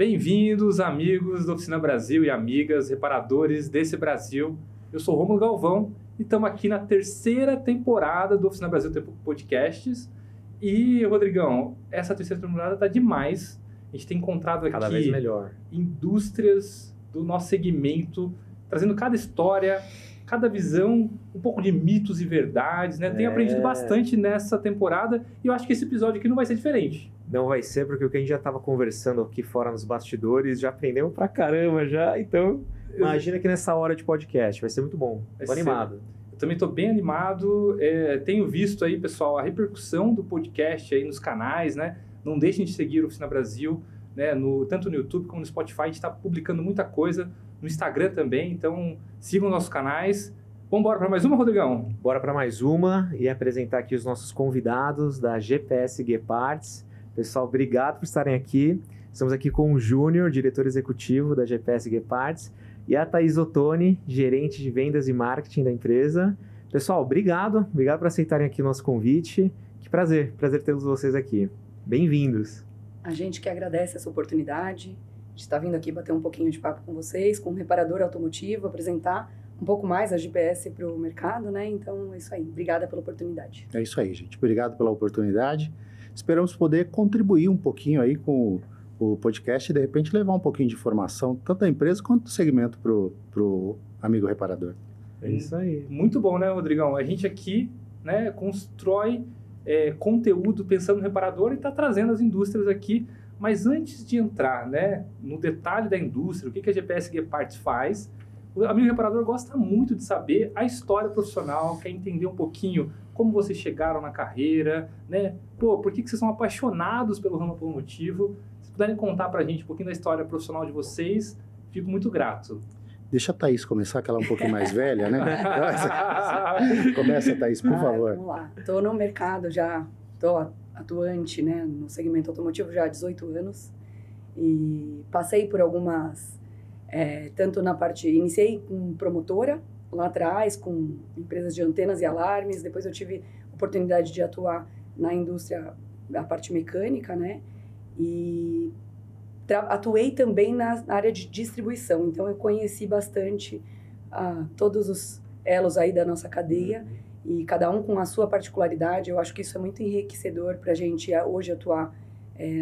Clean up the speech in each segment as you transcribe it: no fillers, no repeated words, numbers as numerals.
Bem-vindos, amigos da Oficina Brasil e amigas, reparadores desse Brasil. Eu sou Rômulo Galvão e estamos aqui na terceira temporada do Oficina Brasil Podcasts. E, Rodrigão, essa terceira temporada está demais. A gente tem encontrado aqui cada vez melhor indústrias do nosso segmento, trazendo cada história, cada visão, um pouco de mitos e verdades, né? Tenho aprendido bastante nessa temporada e eu acho que esse episódio aqui não vai ser diferente. Não vai ser, porque o que a gente já estava conversando aqui fora nos bastidores, já aprendemos pra caramba já, então imagina que nessa hora de podcast, vai ser muito bom, estou animado. Eu também estou bem animado, tenho visto aí, pessoal, a repercussão do podcast aí nos canais, né? Não deixem de seguir o Oficina Brasil, né? Tanto no YouTube como no Spotify, a gente está publicando muita coisa, no Instagram também, então sigam nossos canais. Vamos embora para mais uma, Rodrigão? Bora para mais uma e apresentar aqui os nossos convidados da GPS Geparts. Pessoal, obrigado por estarem aqui. Estamos aqui com o Júnior, diretor executivo da GPS Geparts, e a Thaís Ottoni, gerente de vendas e marketing da empresa. Pessoal, obrigado por aceitarem aqui o nosso convite. Que prazer tê-los vocês aqui. Bem-vindos. A gente que agradece essa oportunidade de estar vindo aqui bater um pouquinho de papo com vocês, com o reparador automotivo, apresentar um pouco mais a GPS para o mercado, né? Então, é isso aí. Obrigada pela oportunidade. É isso aí, gente. Obrigado pela oportunidade. Esperamos poder contribuir um pouquinho aí com o podcast e, de repente, levar um pouquinho de informação, tanto da empresa quanto do segmento para o amigo reparador. É isso aí. Muito bom, né, Rodrigão? A gente aqui, né, constrói conteúdo pensando no reparador e está trazendo as indústrias aqui. Mas antes de entrar, né, no detalhe da indústria, o que a GPS Geparts faz, o amigo reparador gosta muito de saber a história profissional, quer entender um pouquinho como vocês chegaram na carreira, né? Por que vocês são apaixonados pelo ramo automotivo? Se puderem contar pra gente um pouquinho da história profissional de vocês, fico muito grato. Deixa a Thaís começar, que ela é um pouquinho mais velha, né? Começa, Thaís, por favor. Vamos lá. Estou no mercado já, estou atuante, né, no segmento automotivo já há 18 anos e passei por algumas, tanto na parte, iniciei com promotora, lá atrás, com empresas de antenas e alarmes, depois eu tive oportunidade de atuar na indústria, a parte mecânica, né, e atuei também na área de distribuição, então eu conheci bastante todos os elos aí da nossa cadeia, e cada um com a sua particularidade. Eu acho que isso é muito enriquecedor para a gente hoje atuar,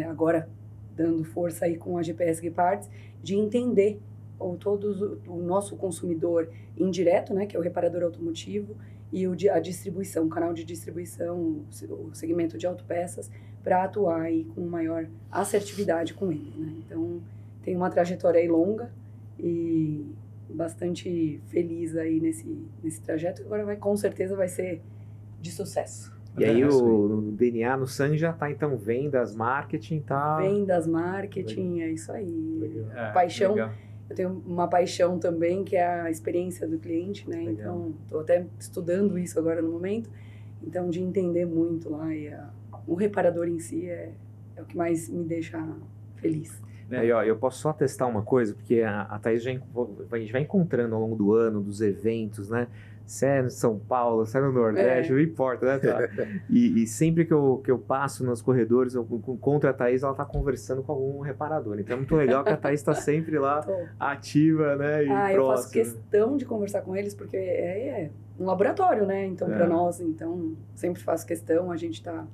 agora dando força aí com a GPS Geparts, de entender o nosso consumidor indireto, né, que é o reparador automotivo, e a distribuição, o canal de distribuição, o segmento de autopeças, para atuar aí com maior assertividade com ele, né? Então, tem uma trajetória aí longa e bastante feliz aí nesse trajeto, que agora com certeza vai ser de sucesso. E aí o DNA no sangue já tá, então, vendas, marketing, tá? Vendas, marketing, legal. É isso aí. Legal. Paixão. Legal. Eu tenho uma paixão também, que é a experiência do cliente, né? Legal. Então, estou até estudando isso agora no momento. Então, de entender muito lá, e o reparador em si é o que mais me deixa feliz. Aí, ó, eu posso só testar uma coisa, porque a Thaís a gente vai encontrando ao longo do ano, dos eventos, né? Se é no São Paulo, se é no Nordeste, não importa, né? Tá? E sempre que eu passo nos corredores, eu encontro a Thaís, ela tá conversando com algum reparador. Então é muito legal que a Thaís está sempre lá, ativa, né? E próxima. Eu faço questão de conversar com eles, porque é um laboratório, né? Então, para nós, então, sempre faço questão, a gente tá...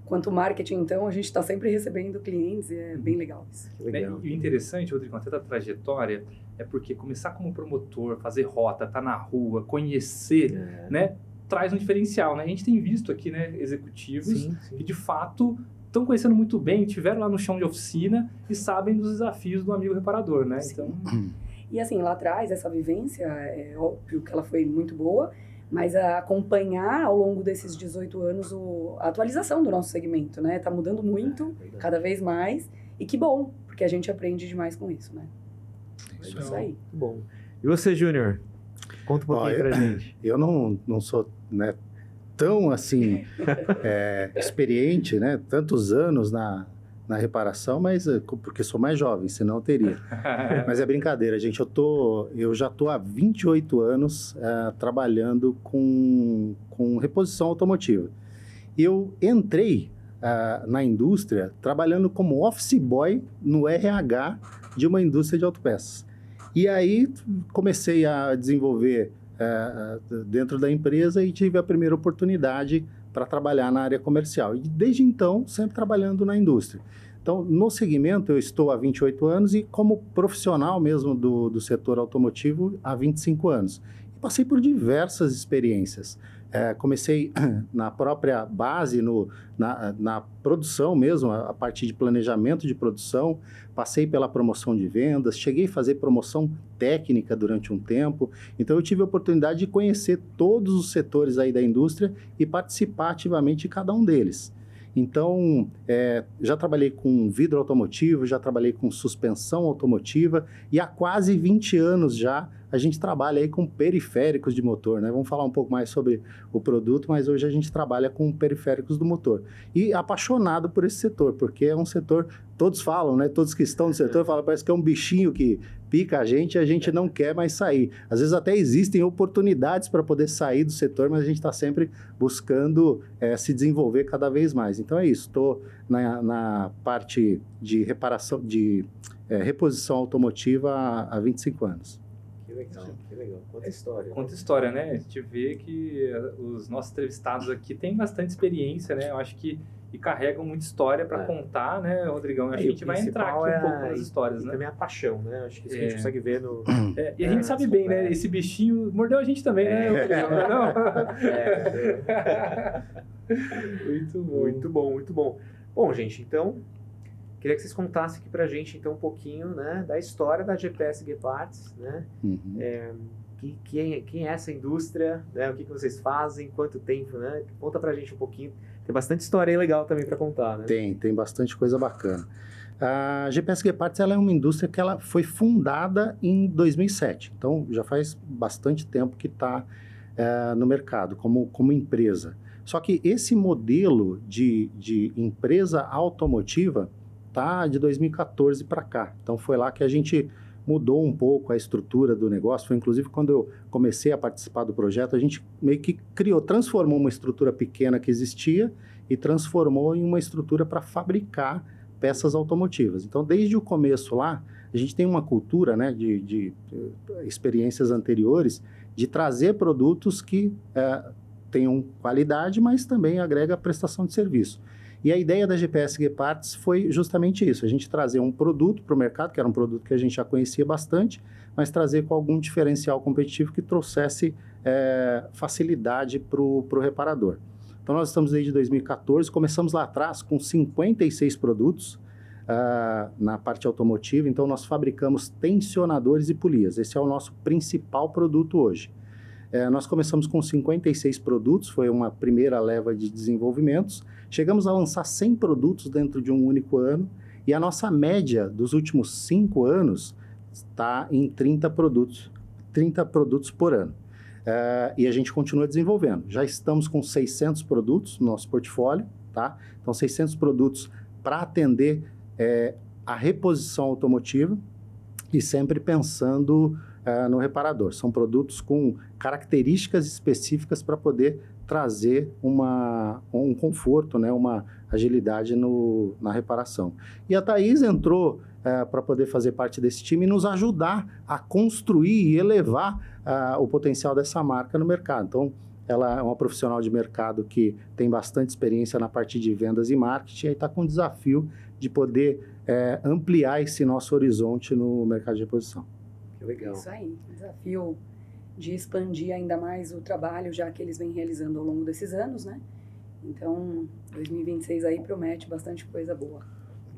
Quanto marketing, então, a gente está sempre recebendo clientes e é bem legal isso. Legal. E o interessante, Rodrigo, até da trajetória, é porque começar como promotor, fazer rota, estar na rua, conhecer, né, traz um diferencial, né? A gente tem visto aqui, né, executivos que, de fato, estão conhecendo muito bem, estiveram lá no chão de oficina e sabem dos desafios do amigo reparador, né? Sim. Então... E assim, lá atrás, essa vivência, é óbvio que ela foi muito boa, mas acompanhar ao longo desses 18 anos a atualização do nosso segmento, né? Tá mudando muito, cada vez mais, e que bom, porque a gente aprende demais com isso, né? Isso aí. Muito bom. E você, Júnior? Conta um pouquinho pra gente. Eu não sou, né, tão assim experiente, né? Tantos anos na reparação, mas porque sou mais jovem, senão eu teria. Mas é brincadeira, gente. Eu já estou há 28 anos trabalhando com reposição automotiva. Eu entrei na indústria trabalhando como office boy no RH de uma indústria de autopeças. E aí comecei a desenvolver dentro da empresa e tive a primeira oportunidade para trabalhar na área comercial. E desde então, sempre trabalhando na indústria. Então, no segmento, eu estou há 28 anos e como profissional mesmo do setor automotivo há 25 anos. E passei por diversas experiências. Comecei na própria base, na produção mesmo, a partir de planejamento de produção, passei pela promoção de vendas, cheguei a fazer promoção técnica durante um tempo, então eu tive a oportunidade de conhecer todos os setores aí da indústria e participar ativamente de cada um deles. Então, já trabalhei com vidro automotivo, já trabalhei com suspensão automotiva e há quase 20 anos já a gente trabalha aí com periféricos de motor, né? Vamos falar um pouco mais sobre o produto, mas hoje a gente trabalha com periféricos do motor. E apaixonado por esse setor, porque é um setor, todos falam, né? Todos que estão no setor falam, parece que é um bichinho que pica a gente não quer mais sair. Às vezes até existem oportunidades para poder sair do setor, mas a gente está sempre buscando se desenvolver cada vez mais. Então é isso, estou na parte de reparação, de reposição automotiva há 25 anos. Que legal, que legal. Conta história. Conta história, né? A gente vê que os nossos entrevistados aqui têm bastante experiência, né? Eu acho que carregam muita história para contar, né, Rodrigão? A gente vai entrar aqui um pouco nas histórias, né? Também a paixão, né? Acho que isso que a gente consegue ver no... e a gente sabe bem, né? Esse bichinho mordeu a gente também, né, Rodrigão? Não? Muito bom. Muito bom, muito bom. Bom, gente, então... Queria que vocês contassem aqui pra gente, então, um pouquinho, né, da história da GPS Geparts, né? Quem é essa indústria, né? O que vocês fazem, quanto tempo, né? Conta pra gente um pouquinho. Tem bastante história aí legal também para contar, né? Tem bastante coisa bacana. A GPS Geparts, ela é uma indústria que ela foi fundada em 2007. Então, já faz bastante tempo que está no mercado como empresa. Só que esse modelo de empresa automotiva tá de 2014 para cá. Então, foi lá que a gente mudou um pouco a estrutura do negócio. Foi, inclusive, quando eu comecei a participar do projeto, a gente meio que transformou uma estrutura pequena que existia e transformou em uma estrutura para fabricar peças automotivas. Então, desde o começo lá, a gente tem uma cultura, né, de experiências anteriores de trazer produtos que tenham qualidade, mas também agrega prestação de serviço. E a ideia da GPS Geparts foi justamente isso, a gente trazer um produto para o mercado, que era um produto que a gente já conhecia bastante, mas trazer com algum diferencial competitivo que trouxesse facilidade para o reparador. Então, nós estamos desde 2014, começamos lá atrás com 56 produtos na parte automotiva, então nós fabricamos tensionadores e polias, esse é o nosso principal produto hoje. Nós começamos com 56 produtos, foi uma primeira leva de desenvolvimentos. Chegamos a lançar 100 produtos dentro de um único ano e a nossa média dos últimos 5 anos está em 30 produtos por ano. E a gente continua desenvolvendo. Já estamos com 600 produtos no nosso portfólio, tá? Então, 600 produtos para atender a reposição automotiva e sempre pensando no reparador. São produtos com características específicas para poder trazer um conforto, né, uma agilidade na reparação. E a Thaís entrou para poder fazer parte desse time e nos ajudar a construir e elevar o potencial dessa marca no mercado. Então, ela é uma profissional de mercado que tem bastante experiência na parte de vendas e marketing e está com o desafio de poder ampliar esse nosso horizonte no mercado de reposição. Que legal. Isso aí, desafio de expandir ainda mais o trabalho, já que eles vêm realizando ao longo desses anos, né? Então, 2026 aí promete bastante coisa boa.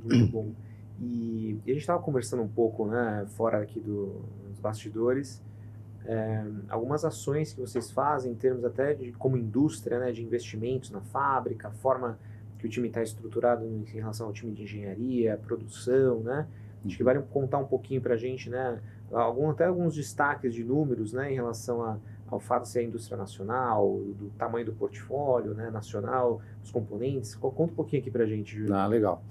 Muito bom. E a gente estava conversando um pouco, né, fora aqui dos bastidores, algumas ações que vocês fazem em termos até de como indústria, né, de investimentos na fábrica, a forma que o time está estruturado em relação ao time de engenharia, produção, né? Acho que vale contar um pouquinho para a gente, né, até alguns destaques de números, né, em relação ao fato de ser a indústria nacional, do tamanho do portfólio, né, nacional, os componentes. Conta um pouquinho aqui para a gente, Júlio. Legal.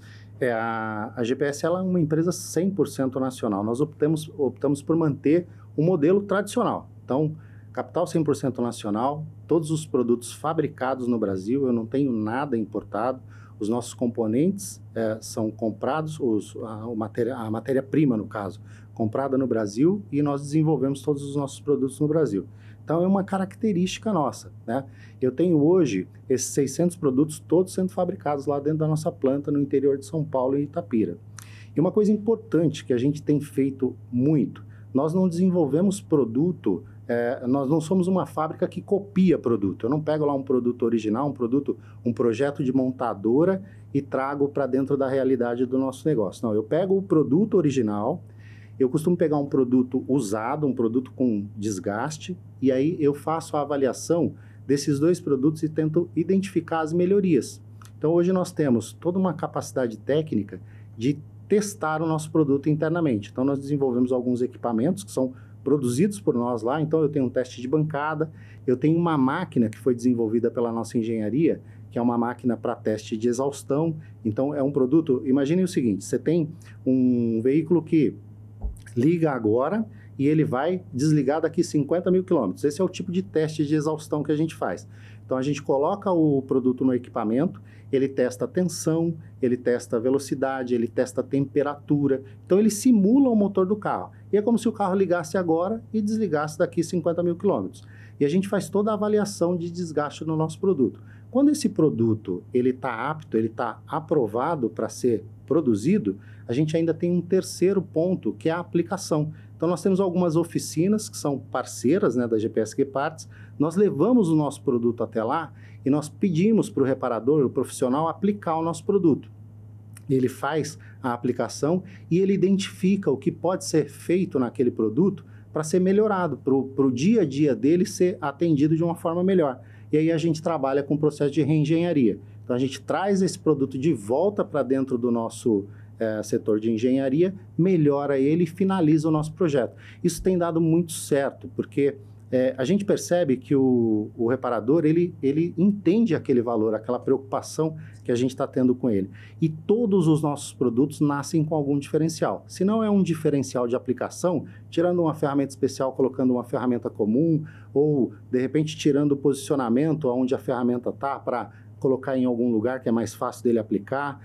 A GPS ela é uma empresa 100% nacional. Nós optamos por manter o modelo tradicional. Então, capital 100% nacional, todos os produtos fabricados no Brasil, eu não tenho nada importado, os nossos componentes são comprados, a matéria-prima, no caso, comprada no Brasil, e nós desenvolvemos todos os nossos produtos no Brasil. Então, é uma característica nossa, né? Eu tenho hoje esses 600 produtos todos sendo fabricados lá dentro da nossa planta no interior de São Paulo e Itapira. E uma coisa importante que a gente tem feito muito, nós não desenvolvemos produto, nós não somos uma fábrica que copia produto. Eu não pego lá um produto original, um projeto de montadora e trago para dentro da realidade do nosso negócio. Não, eu pego o produto original, eu costumo pegar um produto usado, um produto com desgaste, e aí eu faço a avaliação desses dois produtos e tento identificar as melhorias. Então, hoje nós temos toda uma capacidade técnica de testar o nosso produto internamente. Então, nós desenvolvemos alguns equipamentos que são produzidos por nós lá. Então, eu tenho um teste de bancada, eu tenho uma máquina que foi desenvolvida pela nossa engenharia, que é uma máquina para teste de exaustão. Então, é um produto... Imagine o seguinte, você tem um veículo que liga agora e ele vai desligar daqui 50 mil quilômetros. Esse é o tipo de teste de exaustão que a gente faz. Então, a gente coloca o produto no equipamento, ele testa a tensão, ele testa a velocidade, ele testa a temperatura. Então, ele simula o motor do carro. E é como se o carro ligasse agora e desligasse daqui 50 mil quilômetros. E a gente faz toda a avaliação de desgaste no nosso produto. Quando esse produto está apto, ele está aprovado para ser produzido, a gente ainda tem um terceiro ponto, que é a aplicação. Então, nós temos algumas oficinas que são parceiras, né, da GPSG Parts. Nós levamos o nosso produto até lá e nós pedimos para o reparador, o profissional, aplicar o nosso produto. Ele faz a aplicação e ele identifica o que pode ser feito naquele produto para ser melhorado, para o dia a dia dele ser atendido de uma forma melhor. E aí a gente trabalha com o processo de reengenharia. Então, a gente traz esse produto de volta para dentro do nosso setor de engenharia, melhora ele e finaliza o nosso projeto. Isso tem dado muito certo, porque a gente percebe que o reparador, ele entende aquele valor, aquela preocupação que a gente está tendo com ele. E todos os nossos produtos nascem com algum diferencial. Se não é um diferencial de aplicação, tirando uma ferramenta especial, colocando uma ferramenta comum, ou, de repente, tirando o posicionamento onde a ferramenta está para colocar em algum lugar que é mais fácil dele aplicar.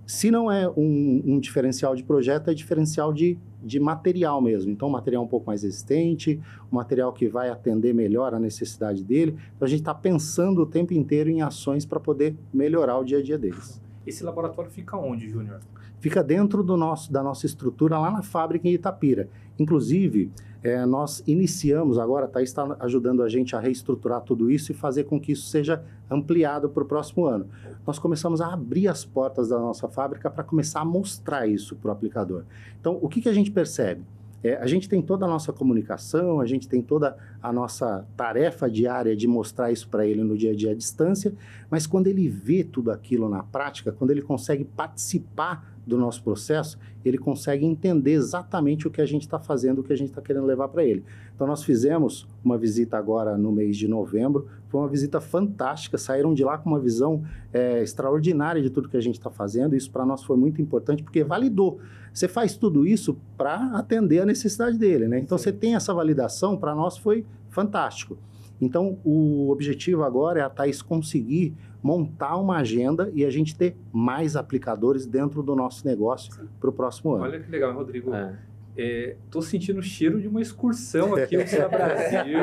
Se não é um diferencial de projeto, é diferencial de material mesmo. Então, um material um pouco mais resistente, um material que vai atender melhor a necessidade dele. Então, a gente está pensando o tempo inteiro em ações para poder melhorar o dia a dia deles. Esse laboratório fica onde, Júnior? Fica dentro da nossa estrutura lá na fábrica em Itapira. Inclusive, nós iniciamos agora, a Thaís está ajudando a gente a reestruturar tudo isso e fazer com que isso seja ampliado para o próximo ano. Nós começamos a abrir as portas da nossa fábrica para começar a mostrar isso para o aplicador. Então, o que a gente percebe? A gente tem toda a nossa comunicação, a gente tem toda a nossa tarefa diária de mostrar isso para ele no dia a dia à distância, mas quando ele vê tudo aquilo na prática, quando ele consegue participar do nosso processo, ele consegue entender exatamente o que a gente está fazendo, o que a gente está querendo levar para ele. Então, nós fizemos uma visita agora no mês de novembro, foi uma visita fantástica, saíram de lá com uma visão extraordinária de tudo que a gente está fazendo, isso para nós foi muito importante, porque validou. Você faz tudo isso para atender a necessidade dele, né? Então, você tem essa validação, para nós foi fantástico. Então, o objetivo agora é a Thaís conseguir montar uma agenda e a gente ter mais aplicadores dentro do nosso negócio para o próximo ano. Olha que legal, Rodrigo. Estou sentindo o cheiro de uma excursão aqui no Cine Brasil.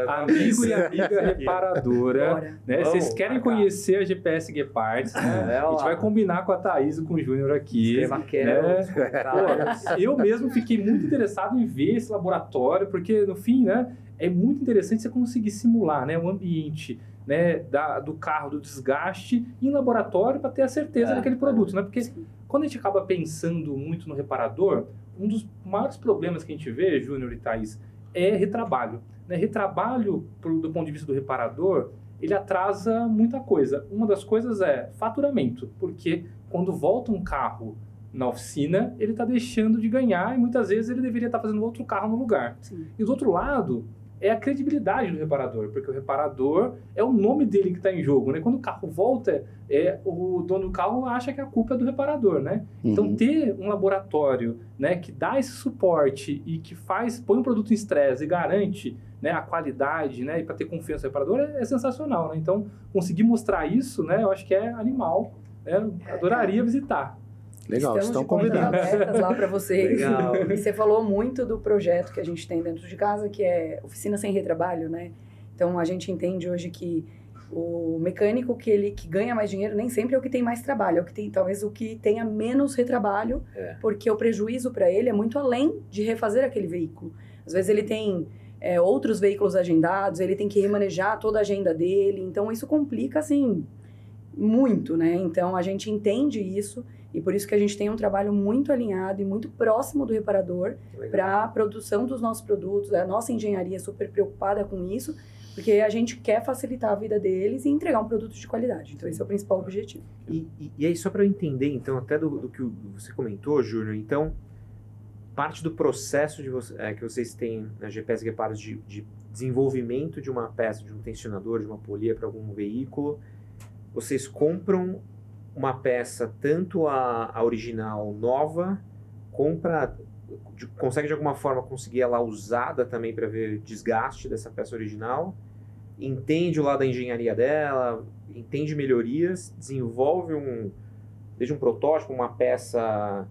Amigo e amiga reparadora. Né? Vocês querem conhecer a GPSG Parts, né? A gente vai combinar com a Thaís e com o Júnior aqui. Eu mesmo fiquei muito interessado em ver esse laboratório, porque no fim, né, é muito interessante você conseguir simular, né, o ambiente, né, do carro, do desgaste em laboratório para ter a certeza daquele produto, né? Porque quando a gente acaba pensando muito no reparador, um dos maiores problemas que a gente vê, Júnior e Thaís, é retrabalho. Né? Retrabalho, do ponto de vista do reparador, ele atrasa muita coisa. Uma das coisas é faturamento, porque quando volta um carro na oficina, ele está deixando de ganhar e muitas vezes ele deveria estar fazendo outro carro no lugar. Sim. E do outro lado, é a credibilidade do reparador, porque o reparador é o nome dele que está em jogo, né? Quando o carro volta, o dono do carro acha que a culpa é do reparador, né? Então, ter um laboratório, né, que dá esse suporte e que põe um produto em estresse e garante, né, a qualidade, né, e para ter confiança no reparador é sensacional, né? Então, conseguir mostrar isso, né, eu acho que é animal, né? Adoraria visitar. Legal, estão de portas convidados. abertas lá para vocês. Legal. E você falou muito do projeto que a gente tem dentro de casa, que é Oficina Sem Retrabalho, né? Então, a gente entende hoje que o mecânico que ganha mais dinheiro nem sempre é o que tem mais trabalho, é o que tem, talvez o que tenha menos retrabalho, porque o prejuízo para ele é muito além de refazer aquele veículo. Às vezes ele tem outros veículos agendados, ele tem que remanejar toda a agenda dele, então isso complica, assim, muito, né? Então, a gente entende isso e por isso que a gente tem um trabalho muito alinhado e muito próximo do reparador para a produção dos nossos produtos. A nossa engenharia é super preocupada com isso, porque a gente quer facilitar a vida deles e entregar um produto de qualidade. Então, esse é o principal objetivo. E aí, só para eu entender, então, até do que você comentou, Júnior, então, parte do processo que vocês têm na GPS Guepards de desenvolvimento de uma peça, de um tensionador, de uma polia para algum veículo, vocês compram uma peça, tanto a original nova, consegue de alguma forma conseguir ela usada também para ver desgaste dessa peça original, entende o lado da engenharia dela, entende melhorias, desenvolve desde um protótipo, uma peça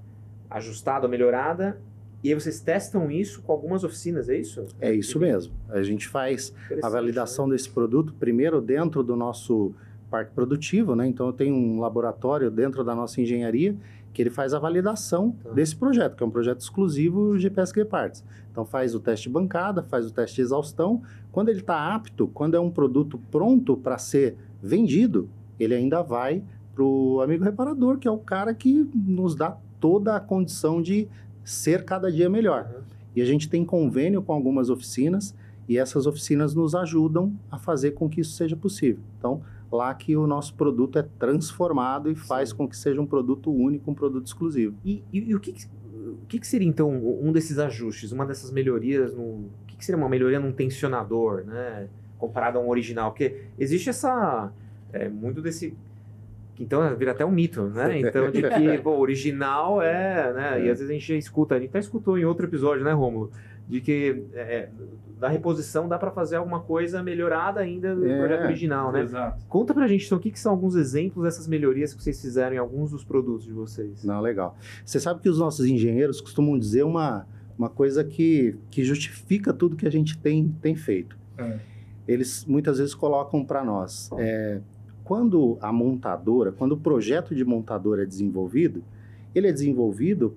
ajustada ou melhorada, e aí vocês testam isso com algumas oficinas, é isso? É isso mesmo. A gente faz a validação desse produto primeiro dentro do nosso parque produtivo, né? Então, eu tenho um laboratório dentro da nossa engenharia que ele faz a validação desse projeto, que é um projeto exclusivo GPS Guepards. Então, faz o teste de bancada, faz o teste de exaustão. Quando ele está apto, quando é um produto pronto para ser vendido, ele ainda vai para o amigo reparador, que é o cara que nos dá toda a condição de ser cada dia melhor. E a gente tem convênio com algumas oficinas e essas oficinas nos ajudam a fazer com que isso seja possível. Então, lá que o nosso produto é transformado e faz com que seja um produto único, um produto exclusivo. E o que seria, então, um desses ajustes, uma dessas melhorias? O que seria uma melhoria num tensionador, né, comparado a um original? Porque existe muito desse... Então, vira até um mito, né? Então, de que, pô, original né? E às vezes a gente escuta, a gente até escutou em outro episódio, né, Rômulo? De que da reposição dá para fazer alguma coisa melhorada ainda do projeto original, né? Exato. Conta pra gente, então, o que são alguns exemplos dessas melhorias que vocês fizeram em alguns dos produtos de vocês? Não, legal. Você sabe que os nossos engenheiros costumam dizer uma coisa que justifica tudo que a gente tem feito. Eles muitas vezes colocam para nós, quando o projeto de montadora é desenvolvido, ele é desenvolvido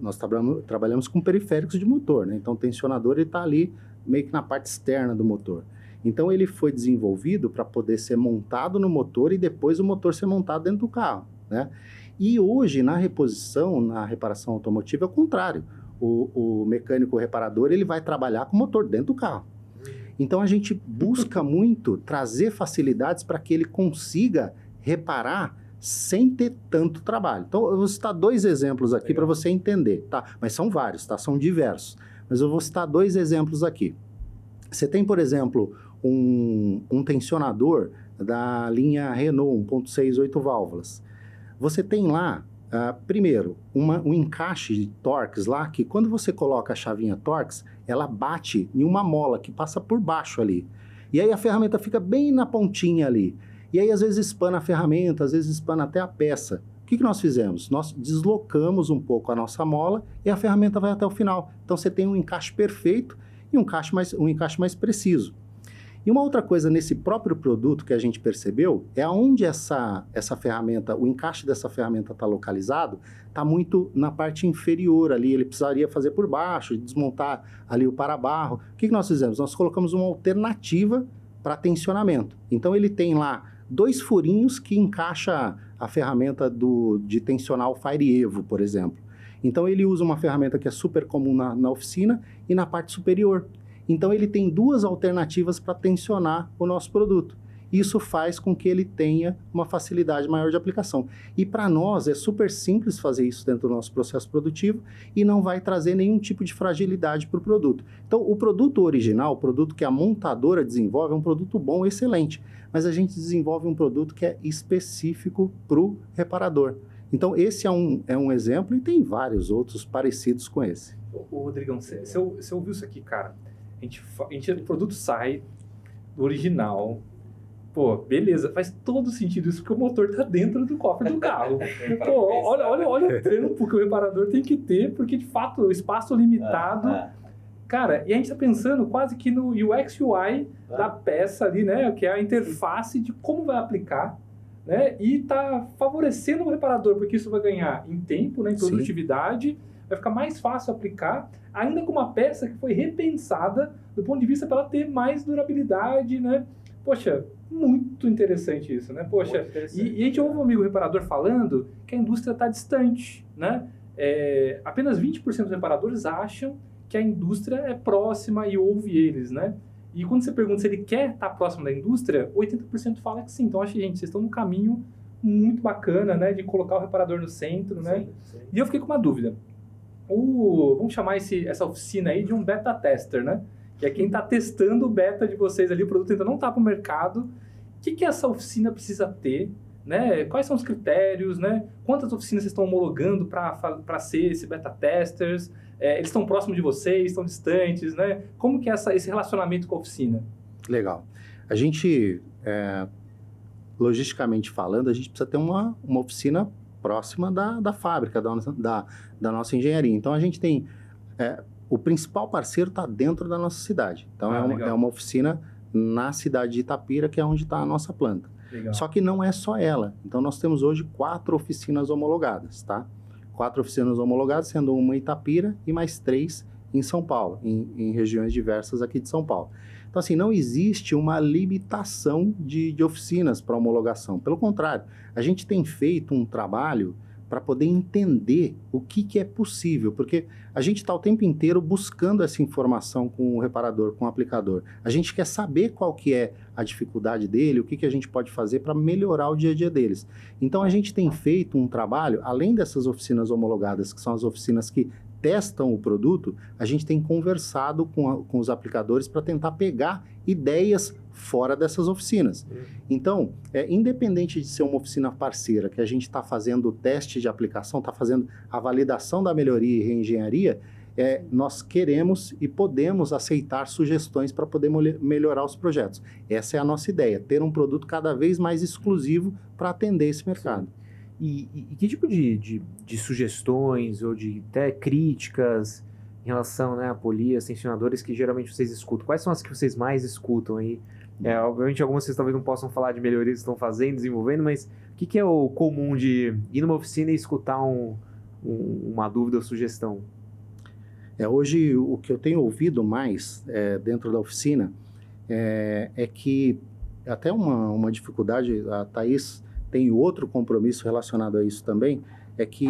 nós trabalhamos com periféricos de motor, né? Então, o tensionador está ali meio que na parte externa do motor. Então, ele foi desenvolvido para poder ser montado no motor e depois o motor ser montado dentro do carro, né? E hoje, na reparação automotiva, é o contrário. O mecânico reparador, ele vai trabalhar com o motor dentro do carro. Então, a gente busca muito trazer facilidades para que ele consiga reparar sem ter tanto trabalho. Então, eu vou citar 2 exemplos aqui para você entender, tá? Mas são vários, tá? São diversos. Mas eu vou citar 2 exemplos aqui. Você tem, por exemplo, um tensionador da linha Renault 1.6 8 válvulas. Você tem lá, primeiro, um encaixe de Torx lá, que quando você coloca a chavinha Torx, ela bate em uma mola que passa por baixo ali. E aí a ferramenta fica bem na pontinha ali. E aí, às vezes, espana a ferramenta, às vezes espana até a peça. O que nós fizemos? Nós deslocamos um pouco a nossa mola e a ferramenta vai até o final. Então, você tem um encaixe perfeito e um encaixe mais preciso. E uma outra coisa nesse próprio produto que a gente percebeu é onde essa ferramenta, o encaixe dessa ferramenta está localizado, está muito na parte inferior ali. Ele precisaria fazer por baixo, desmontar ali o para-barro. O que nós fizemos? Nós colocamos uma alternativa para tensionamento. Então, ele tem lá 2 furinhos que encaixa a ferramenta de tensionar o Fire Evo, por exemplo. Então, ele usa uma ferramenta que é super comum na oficina e na parte superior. Então, ele tem 2 alternativas para tensionar o nosso produto. Isso faz com que ele tenha uma facilidade maior de aplicação. E para nós é super simples fazer isso dentro do nosso processo produtivo e não vai trazer nenhum tipo de fragilidade para o produto. Então, o produto original, o produto que a montadora desenvolve, é um produto bom, excelente, mas a gente desenvolve um produto que é específico para o reparador. Então, esse é um exemplo e tem vários outros parecidos com esse. Ô Rodrigão, você ouviu isso aqui, cara? O produto sai do original. Pô, beleza, faz todo sentido isso, porque o motor tá dentro do cofre do carro. Pô, olha o trampo que o reparador tem que ter, porque de fato o espaço limitado. Cara, e a gente tá pensando quase que no UX UI da peça ali, né? Que é a interface de como vai aplicar, né? E tá favorecendo o reparador, porque isso vai ganhar em tempo, né? Em produtividade. Vai ficar mais fácil aplicar, ainda com uma peça que foi repensada do ponto de vista para ela ter mais durabilidade, né? Poxa, muito interessante isso, né? Poxa, e a gente ouve um amigo reparador falando que a indústria está distante, né? Apenas 20% dos reparadores acham que a indústria é próxima e ouve eles, né? E quando você pergunta se ele quer estar próximo da indústria, 80% fala que sim. Então, acho que, gente, vocês estão num caminho muito bacana, né? De colocar o reparador no centro, né? Sim. E eu fiquei com uma dúvida. Vamos chamar essa oficina aí de um beta tester, né? Que é quem está testando o beta de vocês ali, o produto ainda não está para o mercado. O que essa oficina precisa ter, né? Quais são os critérios, né? Quantas oficinas vocês estão homologando para ser esse beta testers? Eles estão próximos de vocês, estão distantes, né? Como que é esse relacionamento com a oficina? Legal. A gente, logisticamente falando, a gente precisa ter uma oficina próxima da fábrica, da nossa engenharia. Então, a gente tem... o principal parceiro está dentro da nossa cidade. Então, é uma oficina na cidade de Itapira, que é onde está a nossa planta. Legal. Só que não é só ela. Então, nós temos hoje 4 oficinas homologadas, tá? 4 oficinas homologadas, sendo uma em Itapira e mais 3 em São Paulo, em regiões diversas aqui de São Paulo. Então, assim, não existe uma limitação de oficinas para homologação. Pelo contrário, a gente tem feito um trabalho para poder entender o que é possível, porque a gente está o tempo inteiro buscando essa informação com o reparador, com o aplicador. A gente quer saber qual que é a dificuldade dele, o que a gente pode fazer para melhorar o dia a dia deles. Então, a gente tem feito um trabalho, além dessas oficinas homologadas, que são as oficinas que testam o produto, a gente tem conversado com os aplicadores para tentar pegar ideias fora dessas oficinas. Então, independente de ser uma oficina parceira, que a gente está fazendo o teste de aplicação, está fazendo a validação da melhoria e reengenharia, nós queremos e podemos aceitar sugestões para poder melhorar os projetos. Essa é a nossa ideia, ter um produto cada vez mais exclusivo para atender esse mercado. Sim. E que tipo de sugestões ou de até críticas em relação, né, a polias, tensionadores que geralmente vocês escutam? Quais são as que vocês mais escutam aí? Obviamente algumas vocês talvez não possam falar de melhorias que estão fazendo, desenvolvendo, mas o que é o comum de ir numa oficina e escutar uma dúvida ou sugestão? Hoje o que eu tenho ouvido mais dentro da oficina é que até uma dificuldade, a Thaís tem outro compromisso relacionado a isso também, é que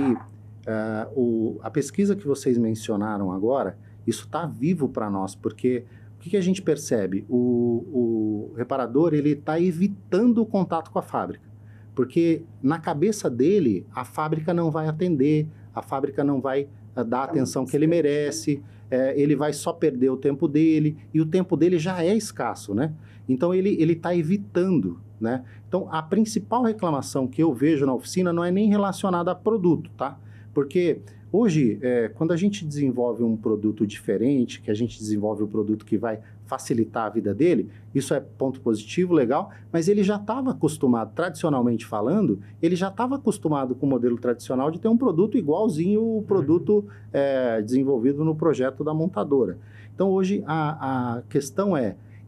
a pesquisa que vocês mencionaram agora, isso está vivo para nós, porque o que a gente percebe? O reparador, ele está evitando o contato com a fábrica, porque na cabeça dele, a fábrica não vai atender, a fábrica não vai dar a atenção que ele merece, ele vai só perder o tempo dele, e o tempo dele já é escasso, né? Então, ele está evitando, né? Então, a principal reclamação que eu vejo na oficina não é nem relacionada a produto, tá? Porque hoje, quando a gente desenvolve um produto diferente, que a gente desenvolve um produto que vai facilitar a vida dele, isso é ponto positivo, legal, mas ele já estava acostumado, tradicionalmente falando, ele já estava acostumado com o modelo tradicional de ter um produto igualzinho o produto desenvolvido no projeto da montadora. Então, hoje, a questão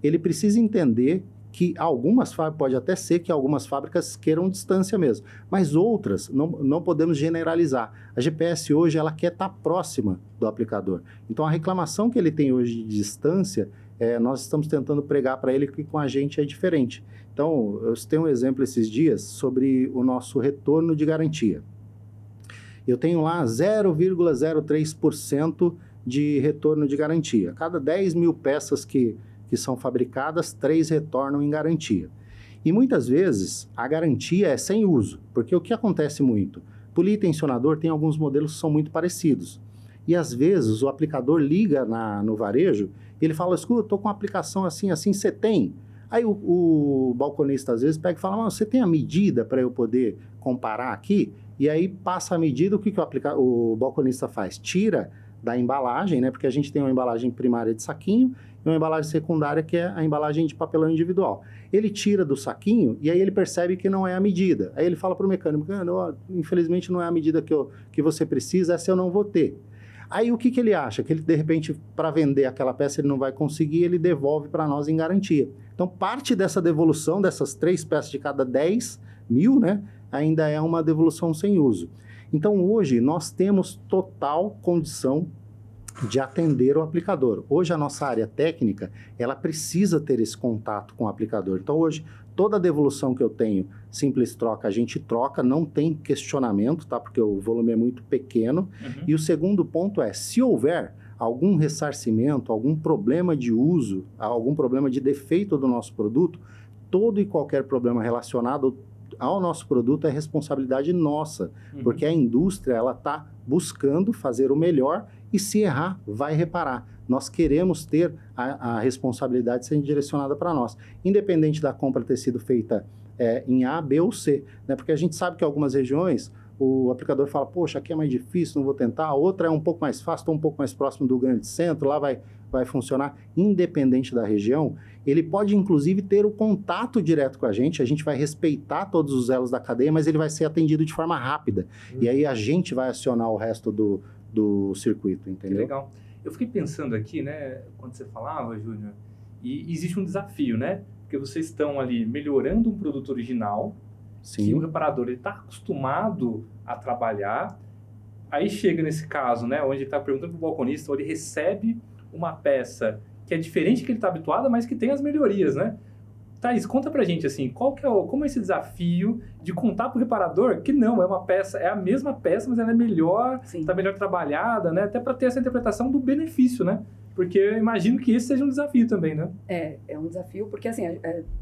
ele precisa entender que algumas fábricas, pode até ser que algumas fábricas queiram distância mesmo, mas outras não podemos generalizar. A GPS hoje, ela quer estar próxima do aplicador. Então, a reclamação que ele tem hoje de distância, nós estamos tentando pregar para ele que com a gente é diferente. Então, eu tenho um exemplo esses dias sobre o nosso retorno de garantia. Eu tenho lá 0,03% de retorno de garantia. Cada 10 mil peças que são fabricadas, 3 retornam em garantia. E muitas vezes a garantia é sem uso, porque o que acontece muito? Polia e tensionador tem alguns modelos que são muito parecidos. E às vezes o aplicador liga no varejo e ele fala, escuta, eu estou com uma aplicação assim, você tem? Aí o balconista às vezes pega e fala, mas você tem a medida para eu poder comparar aqui? E aí passa a medida, o que o balconista faz? Tira da embalagem, né? Porque a gente tem uma embalagem primária de saquinho e uma embalagem secundária que é a embalagem de papelão individual. Ele tira do saquinho e aí ele percebe que não é a medida. Aí ele fala para o mecânico, infelizmente não é a medida que você precisa, essa eu não vou ter. Aí o que ele acha? Que ele, de repente, para vender aquela peça ele não vai conseguir, ele devolve para nós em garantia. Então, parte dessa devolução, dessas 3 peças de cada 10 mil, né, ainda é uma devolução sem uso. Então, hoje, nós temos total condição de atender o aplicador. Hoje, a nossa área técnica, ela precisa ter esse contato com o aplicador. Então, hoje, toda a devolução que eu tenho, simples troca, a gente troca, não tem questionamento, tá? Porque o volume é muito pequeno. E o segundo ponto é, se houver algum ressarcimento, algum problema de uso, algum problema de defeito do nosso produto, todo e qualquer problema relacionado ao nosso produto é responsabilidade nossa, porque a indústria ela está buscando fazer o melhor e se errar, vai reparar. Nós queremos ter a responsabilidade sendo direcionada para nós, independente da compra ter sido feita em A, B ou C, né? Porque a gente sabe que em algumas regiões o aplicador fala, poxa, aqui é mais difícil, não vou tentar, a outra é um pouco mais fácil, estou um pouco mais próximo do grande centro, lá vai funcionar, independente da região. Ele pode, inclusive, ter o contato direto com a gente vai respeitar todos os elos da cadeia, mas ele vai ser atendido de forma rápida. E aí a gente vai acionar o resto do circuito, entendeu? Que legal. Eu fiquei pensando aqui, né, quando você falava, Júnior, e existe um desafio, né? Porque vocês estão ali melhorando um produto original, Sim. que o reparador está acostumado a trabalhar, aí chega nesse caso, né, onde ele está perguntando para o balconista, ou ele recebe uma peça que é diferente que ele está habituado, mas que tem as melhorias, né? Thaís, conta pra gente, assim, como é esse desafio de contar pro reparador que não, é uma peça, é a mesma peça, mas ela é melhor, está melhor trabalhada, né? Até para ter essa interpretação do benefício, né? Porque eu imagino que esse seja um desafio também, né? É um desafio, porque assim,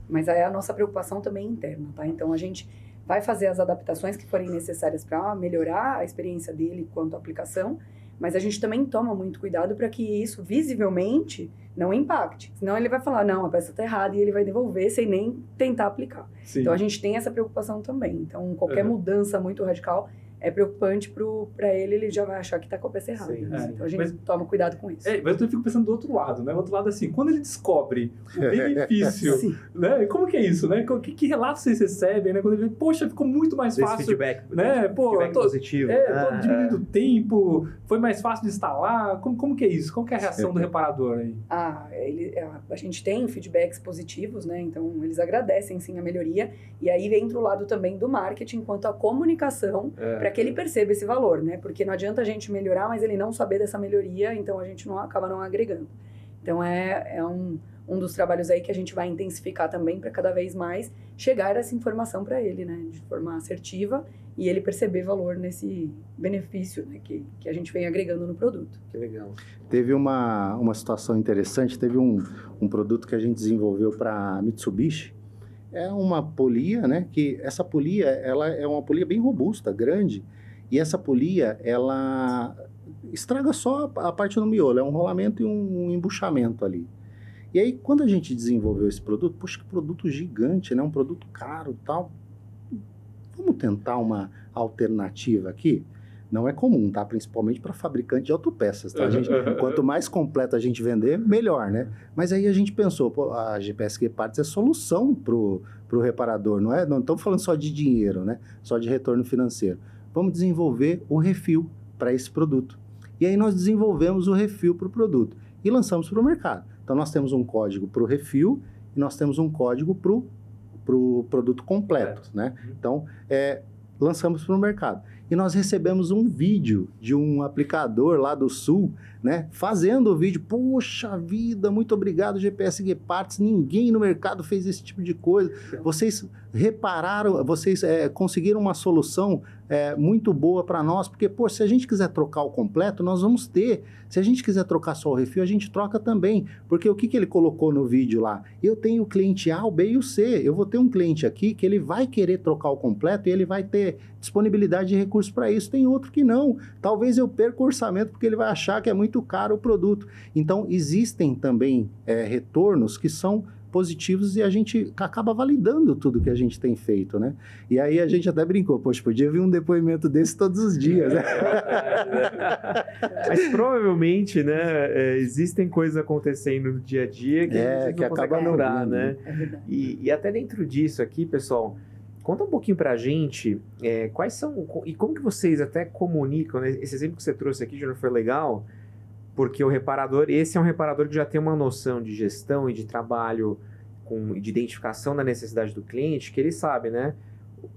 mas é a nossa preocupação também interna, tá? Então, a gente vai fazer as adaptações que forem necessárias para melhorar a experiência dele quanto à aplicação, mas a gente também toma muito cuidado para que isso visivelmente não impacte. Senão ele vai falar, não, a peça está errada, e ele vai devolver sem nem tentar aplicar. Sim. Então, a gente tem essa preocupação também. Então, qualquer mudança muito radical é preocupante para ele já vai achar que está com a peça errada. Sim, né? Então, a gente toma cuidado com isso. Mas eu fico pensando do outro lado, né? O outro lado, assim, quando ele descobre o benefício, né? Como que é isso, né? Que relato vocês recebem, né? Quando ele vê, poxa, ficou muito mais fácil. Esse feedback, né? Pô, feedback positivo. Tô diminuindo o tempo, foi mais fácil de instalar. Como que é isso? Qual que é a reação do reparador aí? A gente tem feedbacks positivos, né? Então, eles agradecem, sim, a melhoria. E aí entra o lado também do marketing, quanto à comunicação, para que ele perceba esse valor, né? Porque não adianta a gente melhorar, mas ele não saber dessa melhoria, então a gente acaba não agregando. Então, é um dos trabalhos aí que a gente vai intensificar também para cada vez mais chegar essa informação para ele, né? De forma assertiva e ele perceber valor nesse benefício, né? Que a gente vem agregando no produto. Que legal. Teve uma situação interessante, teve um produto que a gente desenvolveu para Mitsubishi. É uma polia, né? Que essa polia, ela é uma polia bem robusta, grande. E essa polia, ela estraga só a parte do miolo. É um rolamento e um embuchamento ali. E aí, quando a gente desenvolveu esse produto, poxa, que produto gigante, né? Um produto caro e tal. Vamos tentar uma alternativa aqui? Não é comum, tá? Principalmente para fabricante de autopeças, tá? Quanto mais completo a gente vender, melhor, né? Mas aí a gente pensou, pô, a GPS Geparts é solução pro reparador, não é? Não estamos falando só de dinheiro, né? Só de retorno financeiro. Vamos desenvolver o refil para esse produto. E aí nós desenvolvemos o refil para o produto e lançamos para o mercado. Então nós temos um código para o refil e nós temos um código para o produto completo, né? Então, lançamos para o mercado. e nós recebemos um vídeo de um aplicador lá do Sul, né, fazendo o vídeo. Poxa vida, muito obrigado, GPS Geparts, ninguém no mercado fez esse tipo de coisa. Vocês repararam, vocês conseguiram uma solução muito boa para nós, porque, pô, se a gente quiser trocar o completo, nós vamos ter. Se a gente quiser trocar só o refil, a gente troca também. Porque o que ele colocou no vídeo lá? Eu tenho o cliente A, o B e o C. Eu vou ter um cliente aqui que ele vai querer trocar o completo e ele vai ter disponibilidade de recursos para isso. Tem outro que não. Talvez eu perca o orçamento porque ele vai achar que é muito caro o produto. Então, existem também retornos que são positivos e a gente acaba validando tudo que a gente tem feito, né? E aí a gente até brincou, poxa, podia vir um depoimento desse todos os dias, né? Mas provavelmente, né, existem coisas acontecendo no dia a dia que a gente não acaba consegue curar, né? É verdade. E até dentro disso aqui, pessoal, conta um pouquinho pra gente quais são, e como que vocês até comunicam, né? Esse exemplo que você trouxe aqui, Júnior, foi legal, porque o reparador, esse é um reparador que já tem uma noção de gestão e de trabalho de identificação da necessidade do cliente, que ele sabe, né?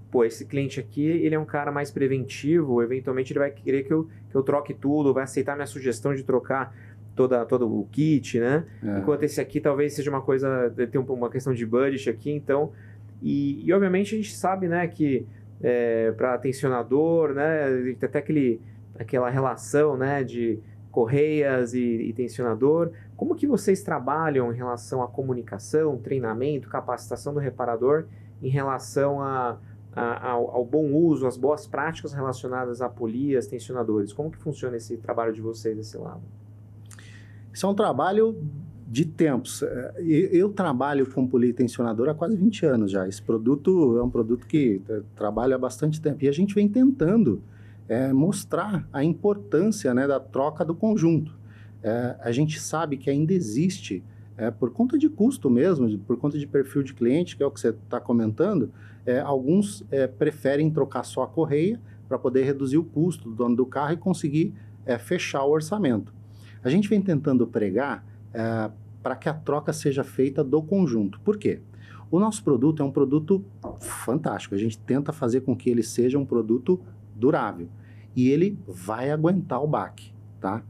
Pô, esse cliente aqui, ele é um cara mais preventivo, eventualmente ele vai querer que eu troque tudo, vai aceitar minha sugestão de trocar todo o kit, né? Enquanto esse aqui talvez seja uma coisa, tem uma questão de budget aqui, então... E obviamente a gente sabe, né, que para tensionador, né, tem até aquela relação, né, de correias e tensionador. Como que vocês trabalham em relação à comunicação, treinamento, capacitação do reparador em relação ao bom uso, às boas práticas relacionadas a polias, tensionadores? Como que funciona esse trabalho de vocês desse lado? Isso é um trabalho de tempos. Eu trabalho com polia e tensionador há quase 20 anos já. Esse produto é um produto que trabalho há bastante tempo. E a gente vem tentando mostrar a importância, né, da troca do conjunto. A gente sabe que ainda existe, por conta de custo mesmo, por conta de perfil de cliente, que é o que você está comentando, alguns preferem trocar só a correia para poder reduzir o custo do dono do carro e conseguir fechar o orçamento. A gente vem tentando pregar para que a troca seja feita do conjunto. Por quê? O nosso produto é um produto fantástico. A gente tenta fazer com que ele seja um produto durável. E ele vai aguentar o baque, tá?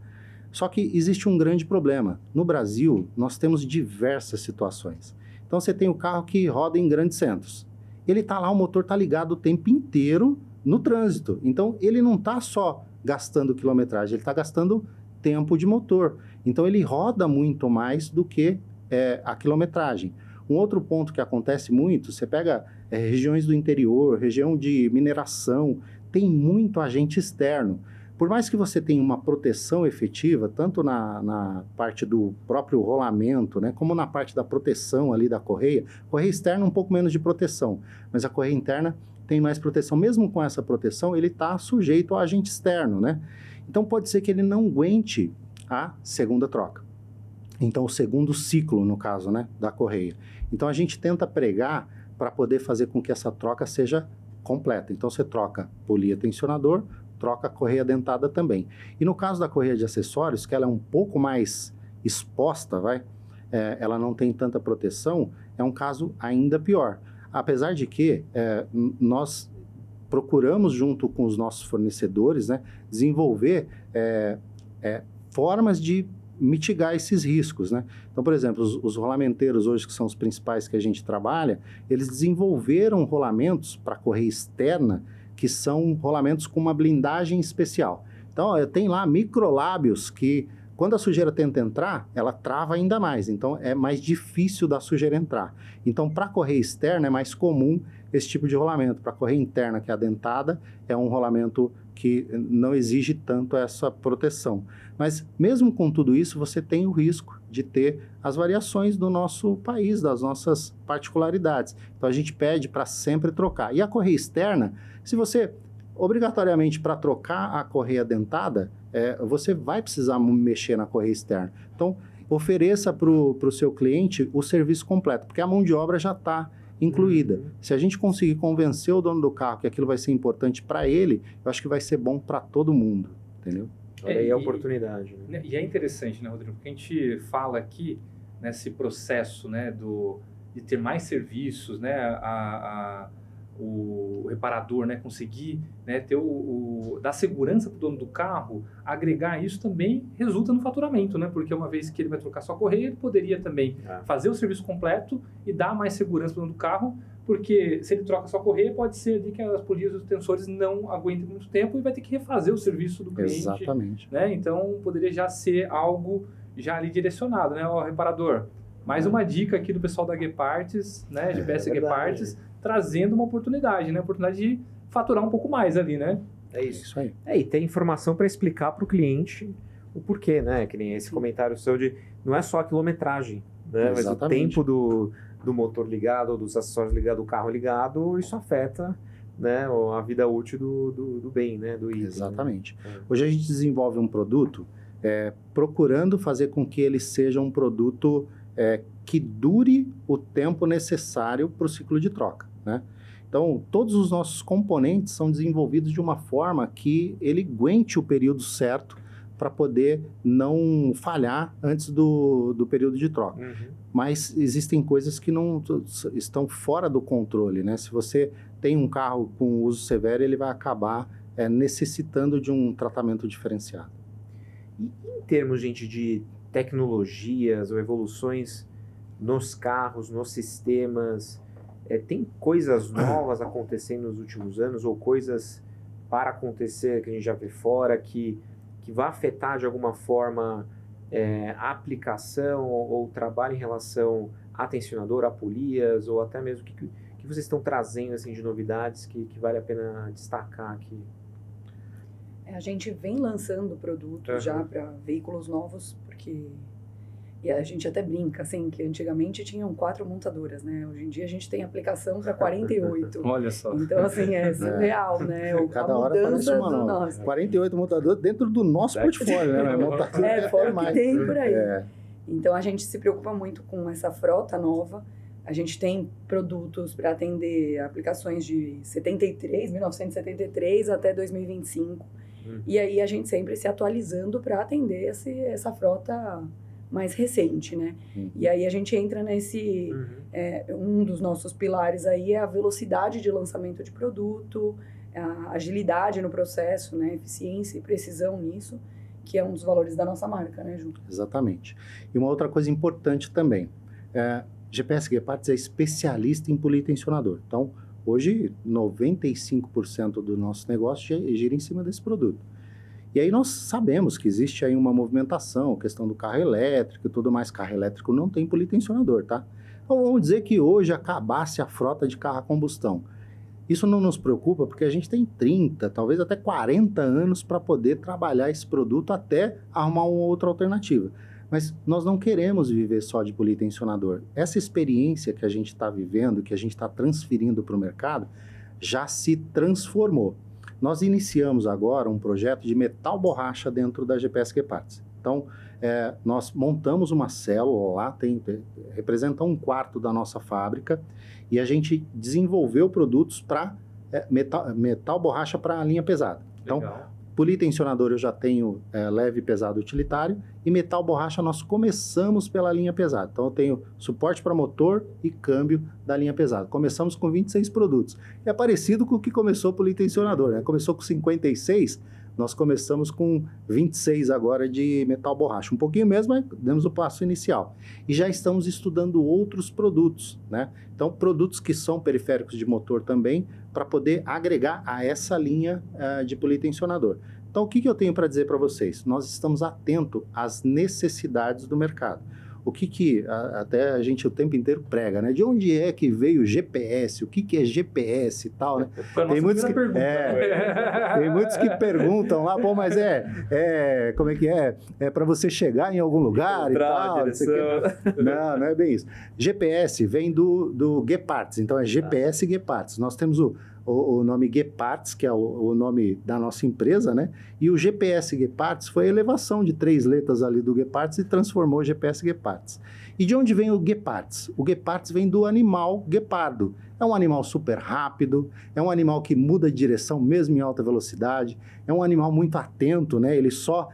Só que existe um grande problema. No Brasil, nós temos diversas situações. Então, você tem o carro que roda em grandes centros. Ele está lá, o motor está ligado o tempo inteiro no trânsito. Então, ele não está só gastando quilometragem, ele está gastando tempo de motor. Então, ele roda muito mais do que a quilometragem. Um outro ponto que acontece muito, você pega regiões do interior, região de mineração, tem muito agente externo. Por mais que você tenha uma proteção efetiva, tanto na parte do próprio rolamento, né, como na parte da proteção ali da correia externa um pouco menos de proteção, mas a correia interna tem mais proteção. Mesmo com essa proteção, ele está sujeito ao agente externo, né? Então, pode ser que ele não aguente a segunda troca. Então, o segundo ciclo, no caso, né, da correia. Então, a gente tenta pregar para poder fazer com que essa troca seja completa. Então, você troca polia tensionador, troca a correia dentada também. E no caso da correia de acessórios, que ela é um pouco mais exposta, ela não tem tanta proteção, é um caso ainda pior. Apesar de que nós procuramos, junto com os nossos fornecedores, né, desenvolver formas de mitigar esses riscos, né? Então, por exemplo, os rolamenteiros hoje, que são os principais que a gente trabalha, eles desenvolveram rolamentos para correia externa, que são rolamentos com uma blindagem especial. Então, tem lá microlábios que, quando a sujeira tenta entrar, ela trava ainda mais. Então, é mais difícil da sujeira entrar. Então, para a correia externa, é mais comum esse tipo de rolamento. Para a correia interna, que é a dentada, é um rolamento que não exige tanto essa proteção. Mas, mesmo com tudo isso, você tem o risco de ter as variações do nosso país, das nossas particularidades. Então, a gente pede para sempre trocar. E a correia externa, se você, obrigatoriamente, para trocar a correia dentada, você vai precisar mexer na correia externa. Então, ofereça para o seu cliente o serviço completo, porque a mão de obra já está incluída. Se a gente conseguir convencer o dono do carro que aquilo vai ser importante para ele, eu acho que vai ser bom para todo mundo, entendeu? Olha aí a oportunidade. Né? E é interessante, né, Rodrigo? Porque a gente fala aqui nesse processo, né, de ter mais serviços, né, o reparador, né, conseguir, né, ter dar segurança para o dono do carro, agregar isso também resulta no faturamento, né? Porque uma vez que ele vai trocar sua correia, ele poderia também fazer o serviço completo e dar mais segurança para o dono do carro, porque se ele troca sua correia, pode ser ali que as polias dos tensores não aguentem muito tempo e vai ter que refazer o serviço do cliente. Exatamente. Né? Então, poderia já ser algo já ali direcionado, né? Ó, reparador, mais uma dica aqui do pessoal da Geparts, né? GPS Geparts, trazendo uma oportunidade, né? Oportunidade de faturar um pouco mais ali, né? É isso aí. E tem informação para explicar para o cliente o porquê, né? Que nem esse comentário seu de não é só a quilometragem, né? Mas o tempo do motor ligado ou dos acessórios ligados, do carro ligado, isso afeta, né, a vida útil do bem, né? Do item. Exatamente. Né? Hoje a gente desenvolve um produto procurando fazer com que ele seja um produto que dure o tempo necessário para o ciclo de troca, né? Então, todos os nossos componentes são desenvolvidos de uma forma que ele aguente o período certo para poder não falhar antes do período de troca. Uhum. Mas existem coisas que não estão fora do controle, né? Se você tem um carro com uso severo, ele vai acabar necessitando de um tratamento diferenciado. E em termos, gente, de tecnologias ou evoluções nos carros, nos sistemas, tem coisas novas acontecendo nos últimos anos ou coisas para acontecer que a gente já vê fora que vai afetar de alguma forma a aplicação ou o trabalho em relação a tensionador, a polias ou até mesmo que vocês estão trazendo assim, de novidades que vale a pena destacar aqui? A gente vem lançando produtos já para veículos novos, porque e a gente até brinca, assim, que antigamente tinham 4 montadoras, né? Hoje em dia a gente tem aplicação para 48. Olha só. Então, assim, é surreal, né? Cada hora aparece uma nova. 48 montadoras dentro do nosso portfólio, né? Fora o que tem por aí. Então, a gente se preocupa muito com essa frota nova. A gente tem produtos para atender aplicações de 1973 até 2025. E aí a gente sempre se atualizando para atender essa frota mais recente, né? E aí a gente entra nesse... um dos nossos pilares aí é a velocidade de lançamento de produto, a agilidade no processo, né? Eficiência e precisão nisso, que é um dos valores da nossa marca, né, Ju? Exatamente. E uma outra coisa importante também, GPS Geparts é especialista em politensionador. Então, hoje, 95% do nosso negócio gira em cima desse produto. E aí nós sabemos que existe aí uma movimentação, questão do carro elétrico e tudo mais. Carro elétrico não tem politensionador, tá? Então vamos dizer que hoje acabasse a frota de carro a combustão. Isso não nos preocupa porque a gente tem 30, talvez até 40 anos para poder trabalhar esse produto até arrumar uma outra alternativa. Mas nós não queremos viver só de politensionador. Essa experiência que a gente está vivendo, que a gente está transferindo para o mercado, já se transformou. Nós iniciamos agora um projeto de metal borracha dentro da GPS Geparts. Então, nós montamos uma célula lá, representa 1/4 da nossa fábrica, e a gente desenvolveu produtos para metal borracha para a linha pesada. Então, politensionador eu já tenho leve, pesado, utilitário, e metal borracha nós começamos pela linha pesada. Então eu tenho suporte para motor e câmbio da linha pesada. Começamos com 26 produtos. É parecido com o que começou o politensionador, né? Começou com 56, nós começamos com 26 agora de metal borracha. Um pouquinho mesmo, mas demos o passo inicial. E já estamos estudando outros produtos, né? Então, produtos que são periféricos de motor também, para poder agregar a essa linha de politensionador. Então, o que eu tenho para dizer para vocês? Nós estamos atentos às necessidades do mercado. O que até a gente o tempo inteiro prega, né? De onde é que veio o GPS? O que é GPS e tal, né? Tem muitos que tem muitos que perguntam lá, pô, mas como é que é? É para você chegar em algum lugar e tal? Não é bem isso. GPS vem do Geparts, então é GPS Geparts. Nós temos o nome Geparts, que é o nome da nossa empresa, né? E o GPS Geparts foi a elevação de 3 letras ali do Geparts e transformou o GPS Geparts. E de onde vem o Geparts? O Geparts vem do animal guepardo, É um animal super rápido, é um animal que muda de direção mesmo em alta velocidade, é um animal muito atento, né? Ele só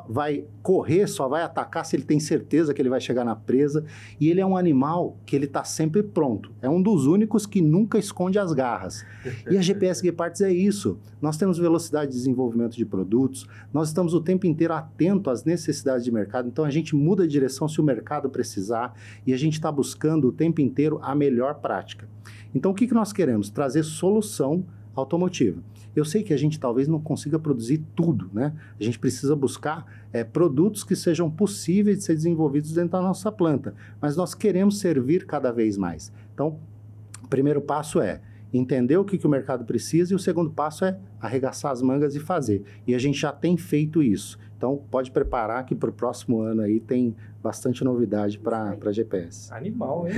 vai correr, só vai atacar se ele tem certeza que ele vai chegar na presa. E ele é um animal que ele está sempre pronto. É um dos únicos que nunca esconde as garras. E a GPS Guepards é isso. Nós temos velocidade de desenvolvimento de produtos, nós estamos o tempo inteiro atento às necessidades de mercado, então a gente muda de direção se o mercado precisar e a gente está buscando o tempo inteiro a melhor prática. Então, o que nós queremos? Trazer solução automotiva. Eu sei que a gente talvez não consiga produzir tudo, né? A gente precisa buscar produtos que sejam possíveis de ser desenvolvidos dentro da nossa planta, mas nós queremos servir cada vez mais. Então, o primeiro passo é entender o que o mercado precisa e o segundo passo é arregaçar as mangas e fazer. E a gente já tem feito isso. Então, pode preparar que para o próximo ano aí tem bastante novidade para GPS. Animal, hein?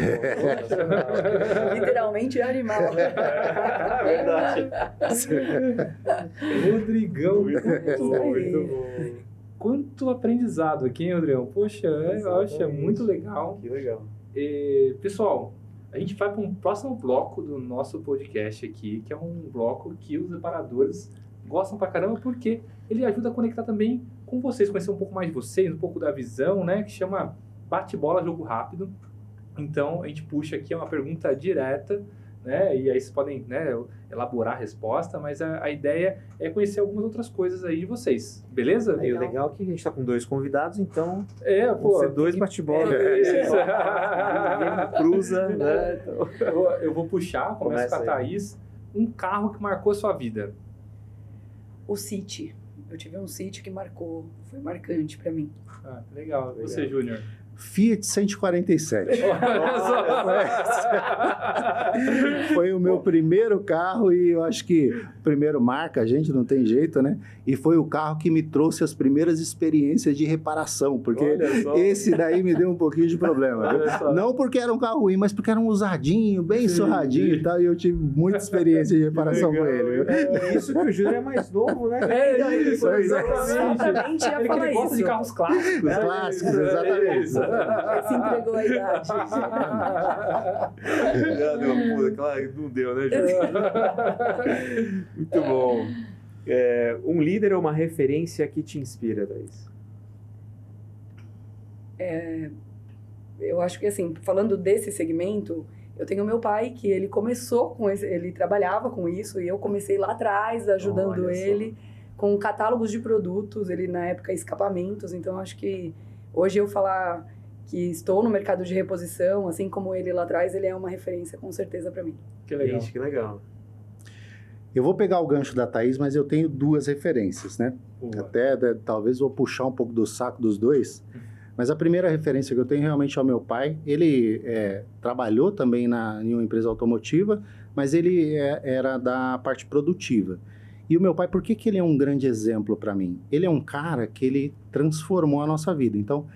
Literalmente animal. É verdade. Rodrigão, Muito bom. quanto aprendizado aqui, hein, Rodrigão? Poxa, eu acho muito legal. Que legal. Pessoal, a gente vai para um próximo bloco do nosso podcast aqui, que é um bloco que os reparadores gostam pra caramba, porque ele ajuda a conectar também com vocês, conhecer um pouco mais de vocês, um pouco da visão, né? Que chama Bate-Bola Jogo Rápido. Então, a gente puxa aqui uma pergunta direta, né? E aí vocês podem, né, elaborar a resposta, mas a ideia é conhecer algumas outras coisas aí de vocês, beleza? Aí o legal é que a gente está com 2 convidados, então Vão ser 2 bate-bola. Cruza, né? Então... Eu vou puxar, começo com a Thaís. Um carro que marcou a sua vida. O City. Eu tive um City que foi marcante para mim. Ah, legal. Você, Júnior? Fiat 147. Olha só. Foi o meu primeiro carro e eu acho que primeiro marca a gente, não tem jeito, né? E foi o carro que me trouxe as primeiras experiências de reparação, porque esse daí me deu um pouquinho de problema. Não porque era um carro ruim, mas porque era um usadinho, bem surradinho e tal, e eu tive muita experiência de reparação com ele. Isso que o Júnior é mais novo, né? Exatamente, ia falar Ele gosta de carros clássicos. Clássicos, exatamente. Se entregou a idade. Já deu uma puta, claro, não deu, né, Júnior? Muito bom. Um líder ou uma referência que te inspira, Thaís? Eu acho que, assim, falando desse segmento, eu tenho meu pai, que ele começou com ele trabalhava com isso, e eu comecei lá atrás, ajudando ele com catálogos de produtos, ele na época escapamentos, então acho que hoje eu falar que estou no mercado de reposição, assim como ele lá atrás, ele é uma referência com certeza para mim. Que legal. Gente, que legal. Eu vou pegar o gancho da Thaís, mas eu tenho 2 referências, né? Até talvez vou puxar um pouco do saco dos 2. Mas a primeira referência que eu tenho realmente é o meu pai. Ele trabalhou também em uma empresa automotiva, mas ele era da parte produtiva. E o meu pai, por que ele é um grande exemplo para mim? Ele é um cara que ele transformou a nossa vida. Então,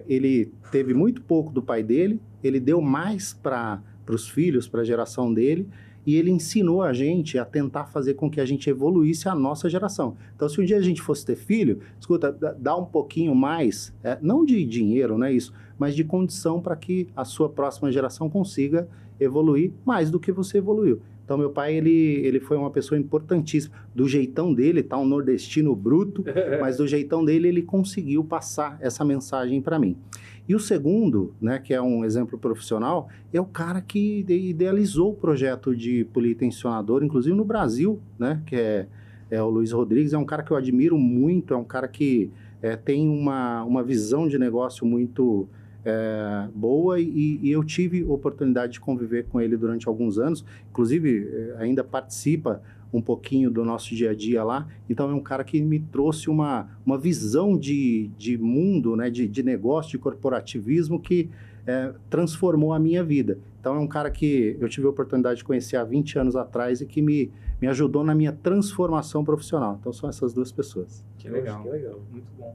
ele teve muito pouco do pai dele, ele deu mais para os filhos, para a geração dele, e ele ensinou a gente a tentar fazer com que a gente evoluísse a nossa geração. Então, se um dia a gente fosse ter filho, escuta, dá um pouquinho mais, não de dinheiro, não é isso, mas de condição para que a sua próxima geração consiga evoluir mais do que você evoluiu. Então, meu pai, ele foi uma pessoa importantíssima. Do jeitão dele, tá um nordestino bruto, mas do jeitão dele, ele conseguiu passar essa mensagem para mim. E o segundo, né, que é um exemplo profissional, é o cara que idealizou o projeto de politensionador, inclusive no Brasil, né, que é o Luiz Rodrigues. É um cara que eu admiro muito, é um cara que tem uma visão de negócio muito boa, e eu tive oportunidade de conviver com ele durante alguns anos, inclusive ainda participa um pouquinho do nosso dia a dia lá. Então é um cara que me trouxe uma visão de mundo, né, de negócio, de corporativismo que transformou a minha vida. Então é um cara que eu tive a oportunidade de conhecer há 20 anos atrás e que me ajudou na minha transformação profissional. Então são essas 2 pessoas. Que legal, muito bom.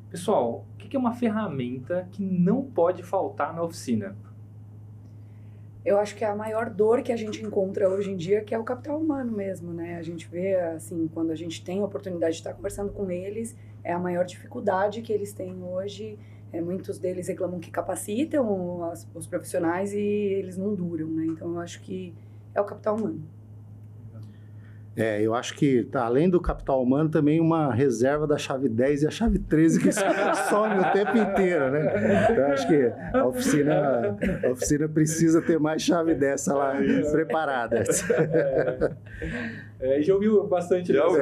Pessoal, o que é uma ferramenta que não pode faltar na oficina? Eu acho que é a maior dor que a gente encontra hoje em dia, que é o capital humano mesmo, né? A gente vê, assim, quando a gente tem a oportunidade de estar conversando com eles, é a maior dificuldade que eles têm hoje muitos deles reclamam que capacitam os profissionais e eles não duram, né? Então, eu acho que é o capital humano. Eu acho que, além do capital humano, também uma reserva da chave 10 e a chave 13 que some o tempo inteiro, né? Então, acho que a oficina precisa ter mais chave dessa lá preparada. Já ouviu bastante. Já ouviu.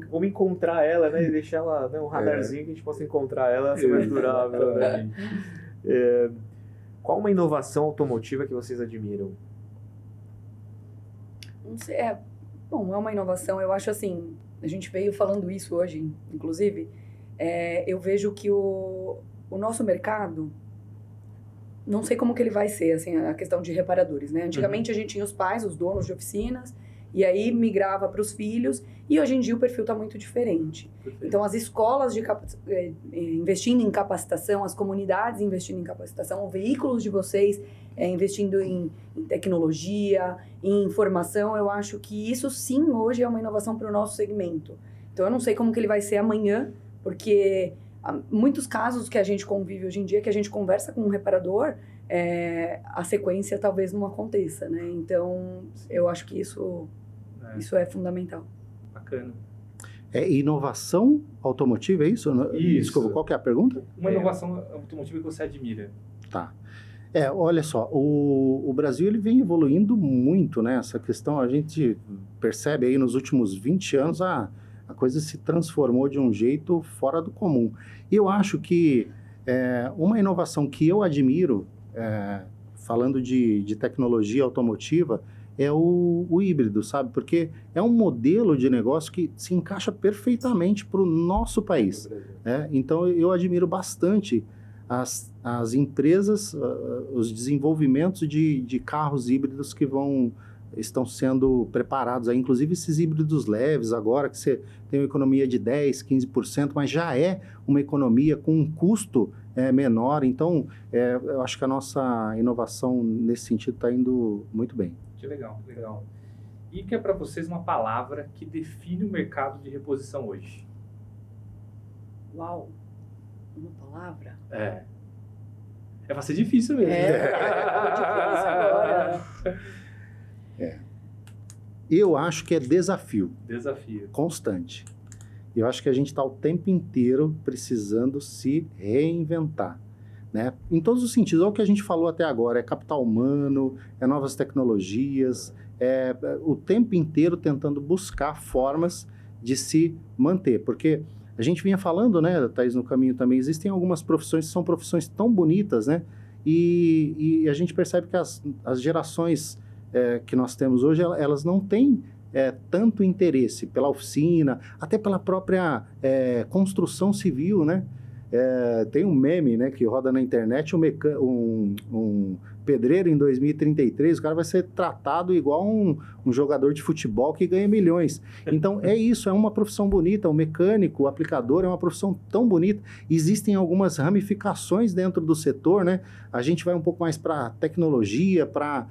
Como encontrar ela, né? E deixar ela, né, um radarzinho que a gente possa encontrar ela, ser mais durável, né? Qual uma inovação automotiva que vocês admiram? Não sei, é uma inovação. Eu acho assim, a gente veio falando isso hoje, inclusive, eu vejo que o nosso mercado, não sei como que ele vai ser, assim, a questão de reparadores, né? Antigamente a gente tinha os pais, os donos de oficinas, e aí migrava para os filhos, e hoje em dia o perfil está muito diferente. Perfeito. Então, as escolas investindo em capacitação, as comunidades investindo em capacitação, os veículos de vocês investindo em tecnologia, em informação, eu acho que isso sim hoje é uma inovação para o nosso segmento. Então, eu não sei como que ele vai ser amanhã, porque há muitos casos que a gente convive hoje em dia, que a gente conversa com um reparador, a sequência talvez não aconteça, né? Então, eu acho que isso é fundamental. Bacana. Inovação automotiva, é isso? Isso. Desculpa, qual que é a pergunta? Uma inovação automotiva que você admira. Tá. Olha só, o Brasil ele vem evoluindo muito, né? Essa questão, a gente percebe aí nos últimos 20 anos a coisa se transformou de um jeito fora do comum. E eu acho que uma inovação que eu admiro, falando de tecnologia automotiva, é o híbrido, sabe? Porque é um modelo de negócio que se encaixa perfeitamente para o nosso país. Então, eu admiro bastante as empresas, os desenvolvimentos de carros híbridos que estão sendo preparados. Aí, inclusive, esses híbridos leves agora, que você tem uma economia de 10%, 15%, mas já é uma economia com um custo menor. Então, eu acho que a nossa inovação nesse sentido está indo muito bem. Que legal, que legal. E que é para vocês uma palavra que define o mercado de reposição hoje? Uau! Uma palavra? Vai ser difícil mesmo. Difícil agora. Eu acho que é desafio. Desafio. Constante. Eu acho que a gente está o tempo inteiro precisando se reinventar. Né? Em todos os sentidos, é o que a gente falou até agora, é capital humano, é novas tecnologias, o tempo inteiro tentando buscar formas de se manter, porque a gente vinha falando, né, Thaís, no caminho também, existem algumas profissões que são profissões tão bonitas, né, e a gente percebe que as gerações que nós temos hoje, elas não têm tanto interesse pela oficina, até pela própria construção civil, né? Tem um meme, né, que roda na internet, um pedreiro em 2033, o cara vai ser tratado igual um jogador de futebol que ganha milhões. Então, isso, é uma profissão bonita, o mecânico, o aplicador é uma profissão tão bonita. Existem algumas ramificações dentro do setor, né? A gente vai um pouco mais para tecnologia, para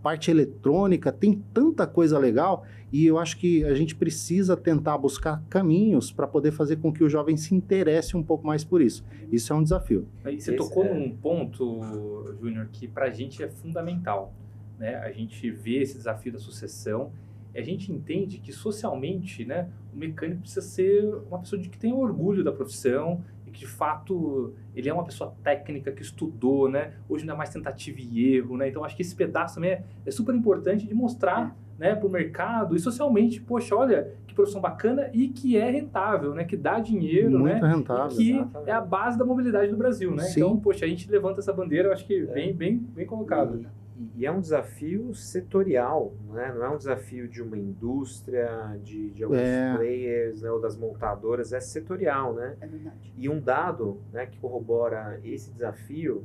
parte eletrônica, tem tanta coisa legal, e eu acho que a gente precisa tentar buscar caminhos para poder fazer com que o jovem se interesse um pouco mais por isso. Isso é um desafio. Aí você tocou num ponto, Júnior, que para a gente é fundamental, né? A gente vê esse desafio da sucessão, a gente entende que socialmente, né, o mecânico precisa ser uma pessoa que tem orgulho da profissão e que de fato ele é uma pessoa técnica que estudou, né? Hoje não é mais tentativa e erro, né? Então acho que esse pedaço também é super importante de mostrar, né, para o mercado e socialmente, poxa, olha que profissão bacana e que é rentável, né? Que dá dinheiro, muito, né? rentável. E que é a base da mobilidade do Brasil, né? Sim. Então, poxa, a gente levanta essa bandeira, eu acho que bem colocado. E é um desafio setorial, né? Não é um desafio de uma indústria, de alguns players, né? Ou das montadoras, é setorial, né? É verdade. E um dado, né, que corrobora esse desafio,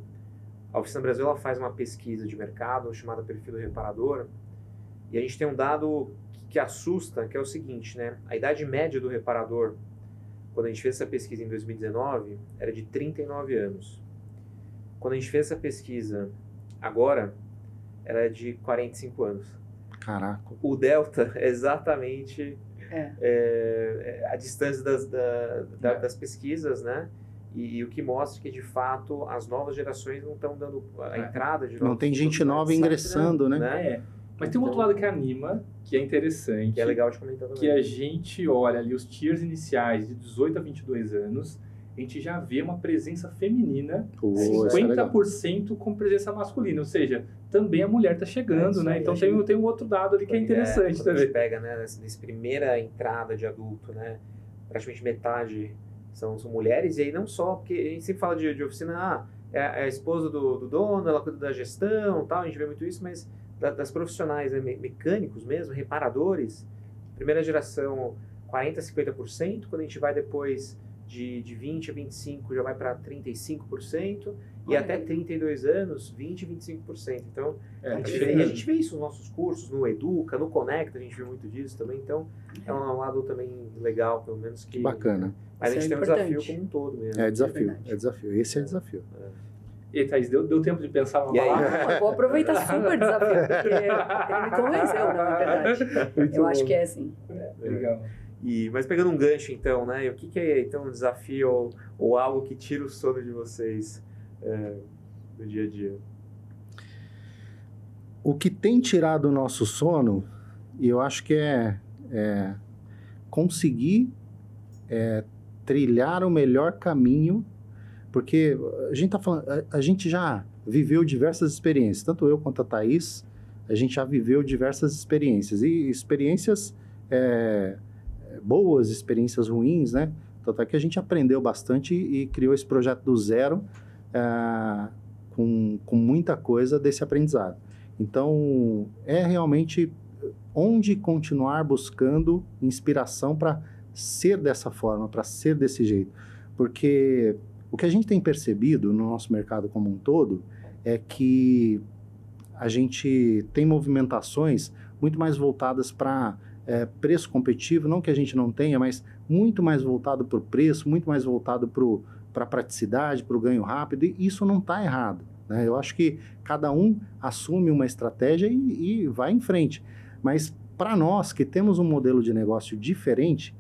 a Oficina Brasil ela faz uma pesquisa de mercado chamada Perfil do Reparador, e a gente tem um dado que assusta, que é o seguinte, né? A idade média do reparador, quando a gente fez essa pesquisa em 2019, era de 39 anos. Quando a gente fez essa pesquisa agora, ela é de 45 anos. Caraca. O delta é exatamente a distância das pesquisas, né? E o que mostra que, de fato, as novas gerações não estão dando a entrada de novos. Não tem gente nova ingressando, né? Mas tem um outro lado que anima, que é interessante. Que é legal de comentar também. Que a gente olha ali os tiers iniciais de 18 a 22 anos, a gente já vê uma presença feminina, 50% com presença masculina. Ou seja, também a mulher está chegando, né? Então tem um outro dado ali que é interessante também. A gente também. pega, né, nessa primeira entrada de adulto, né? Praticamente metade são mulheres, e aí não só, porque a gente sempre fala de oficina, é a esposa do dono, ela cuida da gestão, tal, a gente vê muito isso, mas das profissionais, né, mecânicos mesmo, reparadores, primeira geração 40% a 50%, quando a gente vai depois de 20% a 25% já vai para 35%, e até 32 anos, 20% a 25%. Então, a gente vê isso nos nossos cursos, no Educa, no Conecta, a gente vê muito disso também, então é um lado também legal, pelo menos que... Bacana. Mas a gente tem um desafio como um todo mesmo. É desafio. Esse é desafio. E aí, Thaís, deu tempo de pensar uma palavra? Eu vou aproveitar super desafio, porque ele me convenceu, na verdade. Eu acho que é assim. Legal. Mas pegando um gancho, então, né? O que é, então, um desafio ou algo que tira o sono de vocês no dia a dia? O que tem tirado o nosso sono, e eu acho que é conseguir trilhar o melhor caminho, porque a gente tá falando, a gente já viveu diversas experiências, tanto eu quanto a Thaís, a gente já viveu diversas experiências, e experiências boas, experiências ruins, né? Tanto é que a gente aprendeu bastante e criou esse projeto do zero, com muita coisa desse aprendizado. Então, é realmente onde continuar buscando inspiração para ser dessa forma, para ser desse jeito. Porque o que a gente tem percebido no nosso mercado como um todo é que a gente tem movimentações muito mais voltadas para preço competitivo, não que a gente não tenha, mas muito mais voltado para o preço, muito mais voltado para a praticidade, para o ganho rápido, e isso não está errado, né? Eu acho que cada um assume uma estratégia e vai em frente. Mas para nós que temos um modelo de negócio diferente,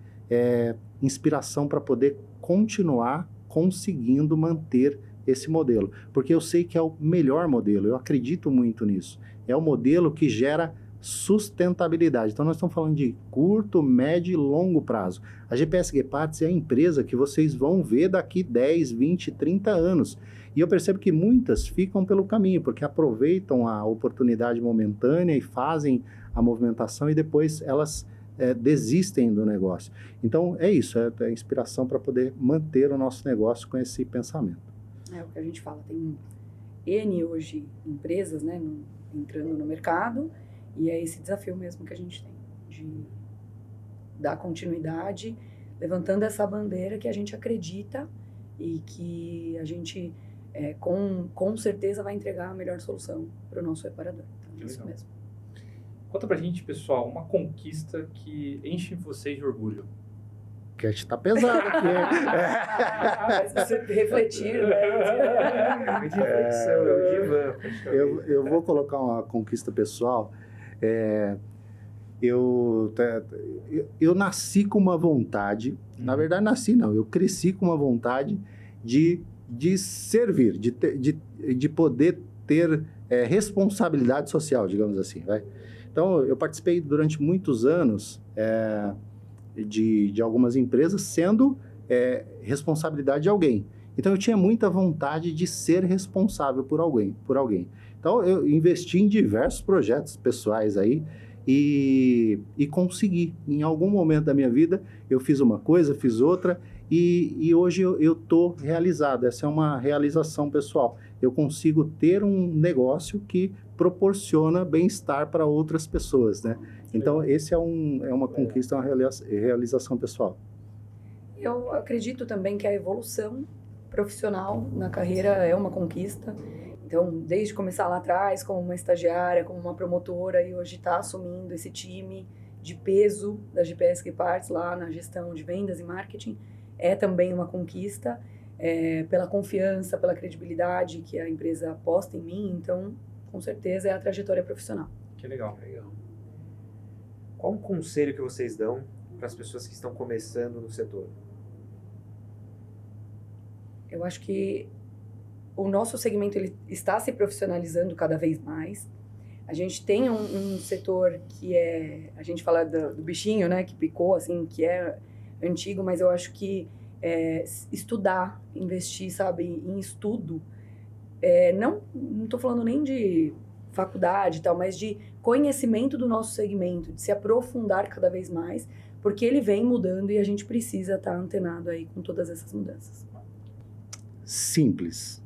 inspiração para poder continuar conseguindo manter esse modelo. Porque eu sei que é o melhor modelo, eu acredito muito nisso. É o modelo que gera sustentabilidade. Então, nós estamos falando de curto, médio e longo prazo. A GPS Geparts é a empresa que vocês vão ver daqui 10, 20, 30 anos. E eu percebo que muitas ficam pelo caminho, porque aproveitam a oportunidade momentânea e fazem a movimentação e depois elas desistem do negócio. Então, é isso, é inspiração para poder manter o nosso negócio com esse pensamento. É o que a gente fala, tem N hoje empresas, né, entrando no mercado, e é esse desafio mesmo que a gente tem, de dar continuidade, levantando essa bandeira que a gente acredita e que a gente, com certeza, vai entregar a melhor solução para o nosso reparador. Então, é isso mesmo. Conta pra gente, pessoal, uma conquista que enche vocês de orgulho. O cast tá pesado aqui, Mas você refletir, né? Eu vou colocar uma conquista pessoal. Eu nasci com uma vontade, na verdade eu cresci com uma vontade de servir, de poder ter responsabilidade social, digamos assim, vai. Então, eu participei durante muitos anos de algumas empresas sendo responsabilidade de alguém. Então, eu tinha muita vontade de ser responsável por alguém. Então, eu investi em diversos projetos pessoais aí e consegui. Em algum momento da minha vida, eu fiz uma coisa, fiz outra e hoje eu estou realizado. Essa é uma realização pessoal. Eu consigo ter um negócio que proporciona bem-estar para outras pessoas, né? Então, esse é uma conquista, uma realização pessoal. Eu acredito também que a evolução profissional na carreira é uma conquista. Então, desde começar lá atrás, como uma estagiária, como uma promotora, e hoje está assumindo esse time de peso da GPS Geparts lá na gestão de vendas e marketing, é também uma conquista, pela confiança, pela credibilidade que a empresa aposta em mim. Então, com certeza, é a trajetória profissional. Que legal. Qual o conselho que vocês dão para as pessoas que estão começando no setor? Eu acho que o nosso segmento ele está se profissionalizando cada vez mais. A gente tem um setor que a gente fala do bichinho, né, que picou, assim, que é antigo, mas eu acho que estudar, investir, sabe, em estudo, não estou falando nem de faculdade e tal, mas de conhecimento do nosso segmento, de se aprofundar cada vez mais, porque ele vem mudando e a gente precisa estar antenado aí com todas essas mudanças. Simples.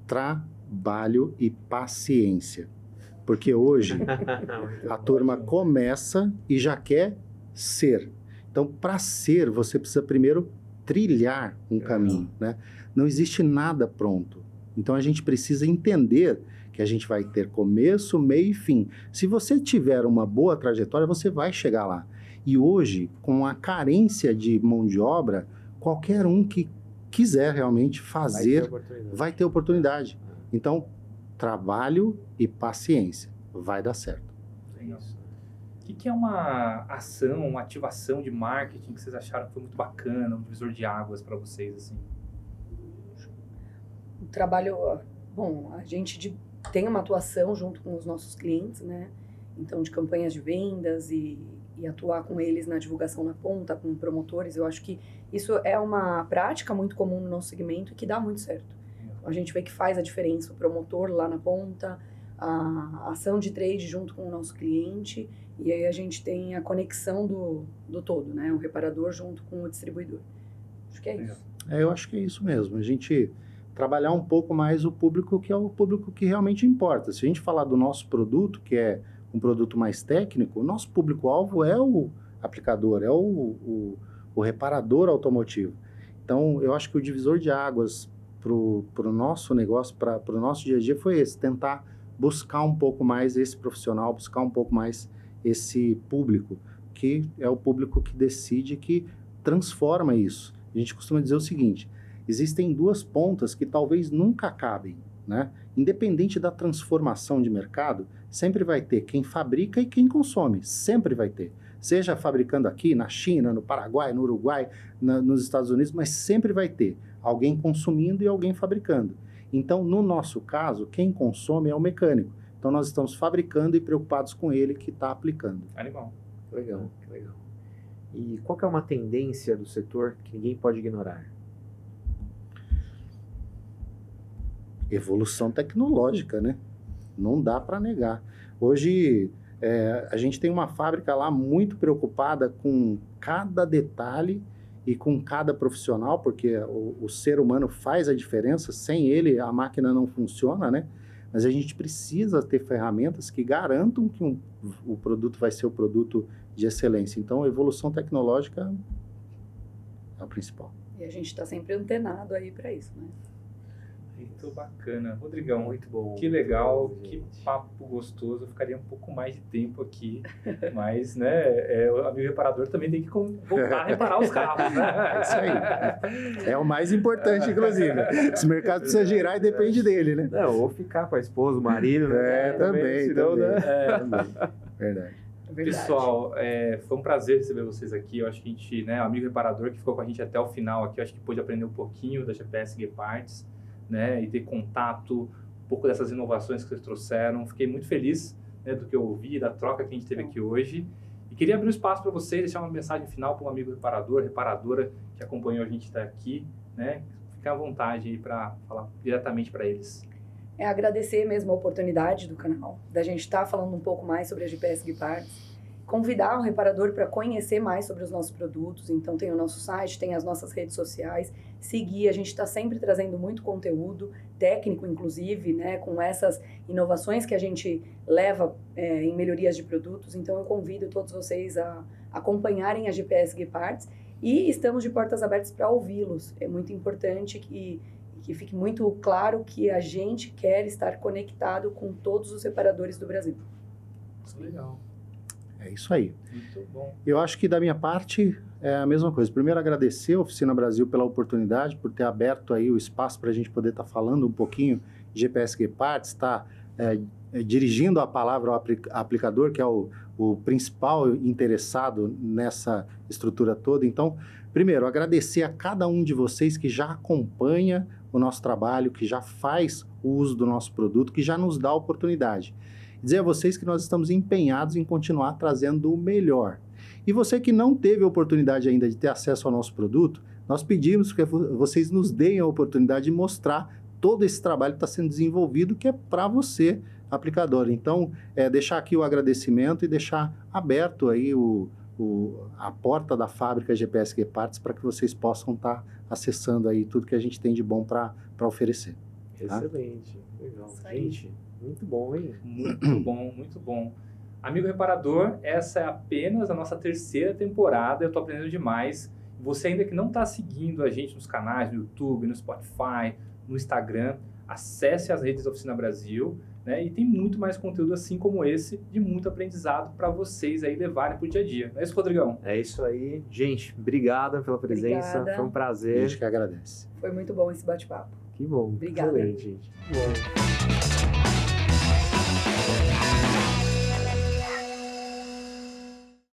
Trabalho e paciência. Porque hoje a turma começa e já quer ser. Então, para ser, você precisa primeiro trilhar um caminho, né? Não existe nada pronto. Então, a gente precisa entender que a gente vai ter começo, meio e fim. Se você tiver uma boa trajetória, você vai chegar lá. E hoje, com a carência de mão de obra, qualquer um que quiser realmente fazer vai ter oportunidade. Então, trabalho e paciência. Vai dar certo. Isso. O que é uma ação, uma ativação de marketing que vocês acharam que foi muito bacana, um divisor de águas para vocês, assim? O trabalho... Bom, a gente tem uma atuação junto com os nossos clientes, né? Então, de campanhas de vendas e atuar com eles na divulgação na ponta, com promotores. Eu acho que isso é uma prática muito comum no nosso segmento e que dá muito certo. A gente vê que faz a diferença, o promotor lá na ponta, a ação de trade junto com o nosso cliente, e aí a gente tem a conexão do todo, né? O reparador junto com o distribuidor. Acho que é isso. Eu acho que é isso mesmo. A gente trabalhar um pouco mais o público que é o público que realmente importa. Se a gente falar do nosso produto, que é um produto mais técnico, o nosso público-alvo é o aplicador, é o reparador automotivo. Então, eu acho que o divisor de águas para o nosso negócio, para o nosso dia a dia foi esse, tentar buscar um pouco mais esse profissional, buscar um pouco mais esse público, que é o público que decide, que transforma isso. A gente costuma dizer o seguinte, existem duas pontas que talvez nunca acabem, né? Independente da transformação de mercado, sempre vai ter quem fabrica e quem consome, sempre vai ter. Seja fabricando aqui, na China, no Paraguai, no Uruguai, nos Estados Unidos, mas sempre vai ter alguém consumindo e alguém fabricando. Então, no nosso caso, quem consome é o mecânico. Então, nós estamos fabricando e preocupados com ele que está aplicando. Animal. Legal, que legal. E qual que é uma tendência do setor que ninguém pode ignorar? Evolução tecnológica, né? Não dá para negar. Hoje, a gente tem uma fábrica lá muito preocupada com cada detalhe e com cada profissional, porque o ser humano faz a diferença, sem ele a máquina não funciona, né? Mas a gente precisa ter ferramentas que garantam que o produto vai ser o produto de excelência. Então, a evolução tecnológica é o principal. E a gente está sempre antenado aí para isso, né? Muito bacana. Rodrigão, Muito bom. que legal, Muito bom, que gente. papo gostoso. Eu ficaria um pouco mais de tempo aqui, mas, né, o amigo reparador também tem que voltar a reparar os carros, né? É isso aí. É o mais importante, inclusive. Esse mercado precisa girar e depende dele, né? Não, ou ficar com a esposa, o marido, né? Também. Senão, né? Também. Verdade. Verdade. Pessoal, foi um prazer receber vocês aqui. Eu acho que a gente, né, o amigo reparador que ficou com a gente até o final aqui, eu acho que pôde aprender um pouquinho da GPS Geparts, né, e ter contato, um pouco dessas inovações que vocês trouxeram. Fiquei muito feliz, né, do que eu ouvi, da troca que a gente teve aqui hoje. E queria abrir um espaço para vocês, deixar uma mensagem final para um amigo reparador, reparadora que acompanhou a gente até aqui, né? Fique à vontade aí para falar diretamente para eles. Agradecer mesmo a oportunidade do canal, da gente estar falando um pouco mais sobre a GPS Geparts, convidar o reparador para conhecer mais sobre os nossos produtos. Então tem o nosso site, tem as nossas redes sociais, seguir, a gente está sempre trazendo muito conteúdo, técnico inclusive, né, com essas inovações que a gente leva em melhorias de produtos. Então eu convido todos vocês a acompanharem a GPS Geparts e estamos de portas abertas para ouvi-los. É muito importante que fique muito claro que a gente quer estar conectado com todos os reparadores do Brasil. Legal. É isso aí. Muito bom. Eu acho que da minha parte é a mesma coisa. Primeiro, agradecer a Oficina Brasil pela oportunidade, por ter aberto aí o espaço para a gente poder estar falando um pouquinho de GPS Geparts, estar dirigindo a palavra ao aplicador, que é o principal interessado nessa estrutura toda. Então, primeiro, agradecer a cada um de vocês que já acompanha o nosso trabalho, que já faz o uso do nosso produto, que já nos dá a oportunidade. Dizer a vocês que nós estamos empenhados em continuar trazendo o melhor. E você que não teve a oportunidade ainda de ter acesso ao nosso produto, nós pedimos que vocês nos deem a oportunidade de mostrar todo esse trabalho que está sendo desenvolvido, que é para você, aplicador. Então, deixar aqui o agradecimento e deixar aberto aí a porta da fábrica GPS Geparts para que vocês possam estar acessando aí tudo que a gente tem de bom para oferecer. Tá? Excelente, legal. Gente, muito bom, hein? Muito bom, muito bom. Amigo reparador, essa é apenas a nossa 3ª temporada, eu estou aprendendo demais. Você ainda que não está seguindo a gente nos canais, no YouTube, no Spotify, no Instagram, acesse as redes da Oficina Brasil, né? E tem muito mais conteúdo assim como esse, de muito aprendizado para vocês aí levarem para o dia a dia. Não é isso, Rodrigão? É isso aí. Gente, obrigado pela presença. Obrigada. Foi um prazer. A gente que agradece. Foi muito bom esse bate-papo. Que bom. Obrigada. Excelente, gente. Que bom.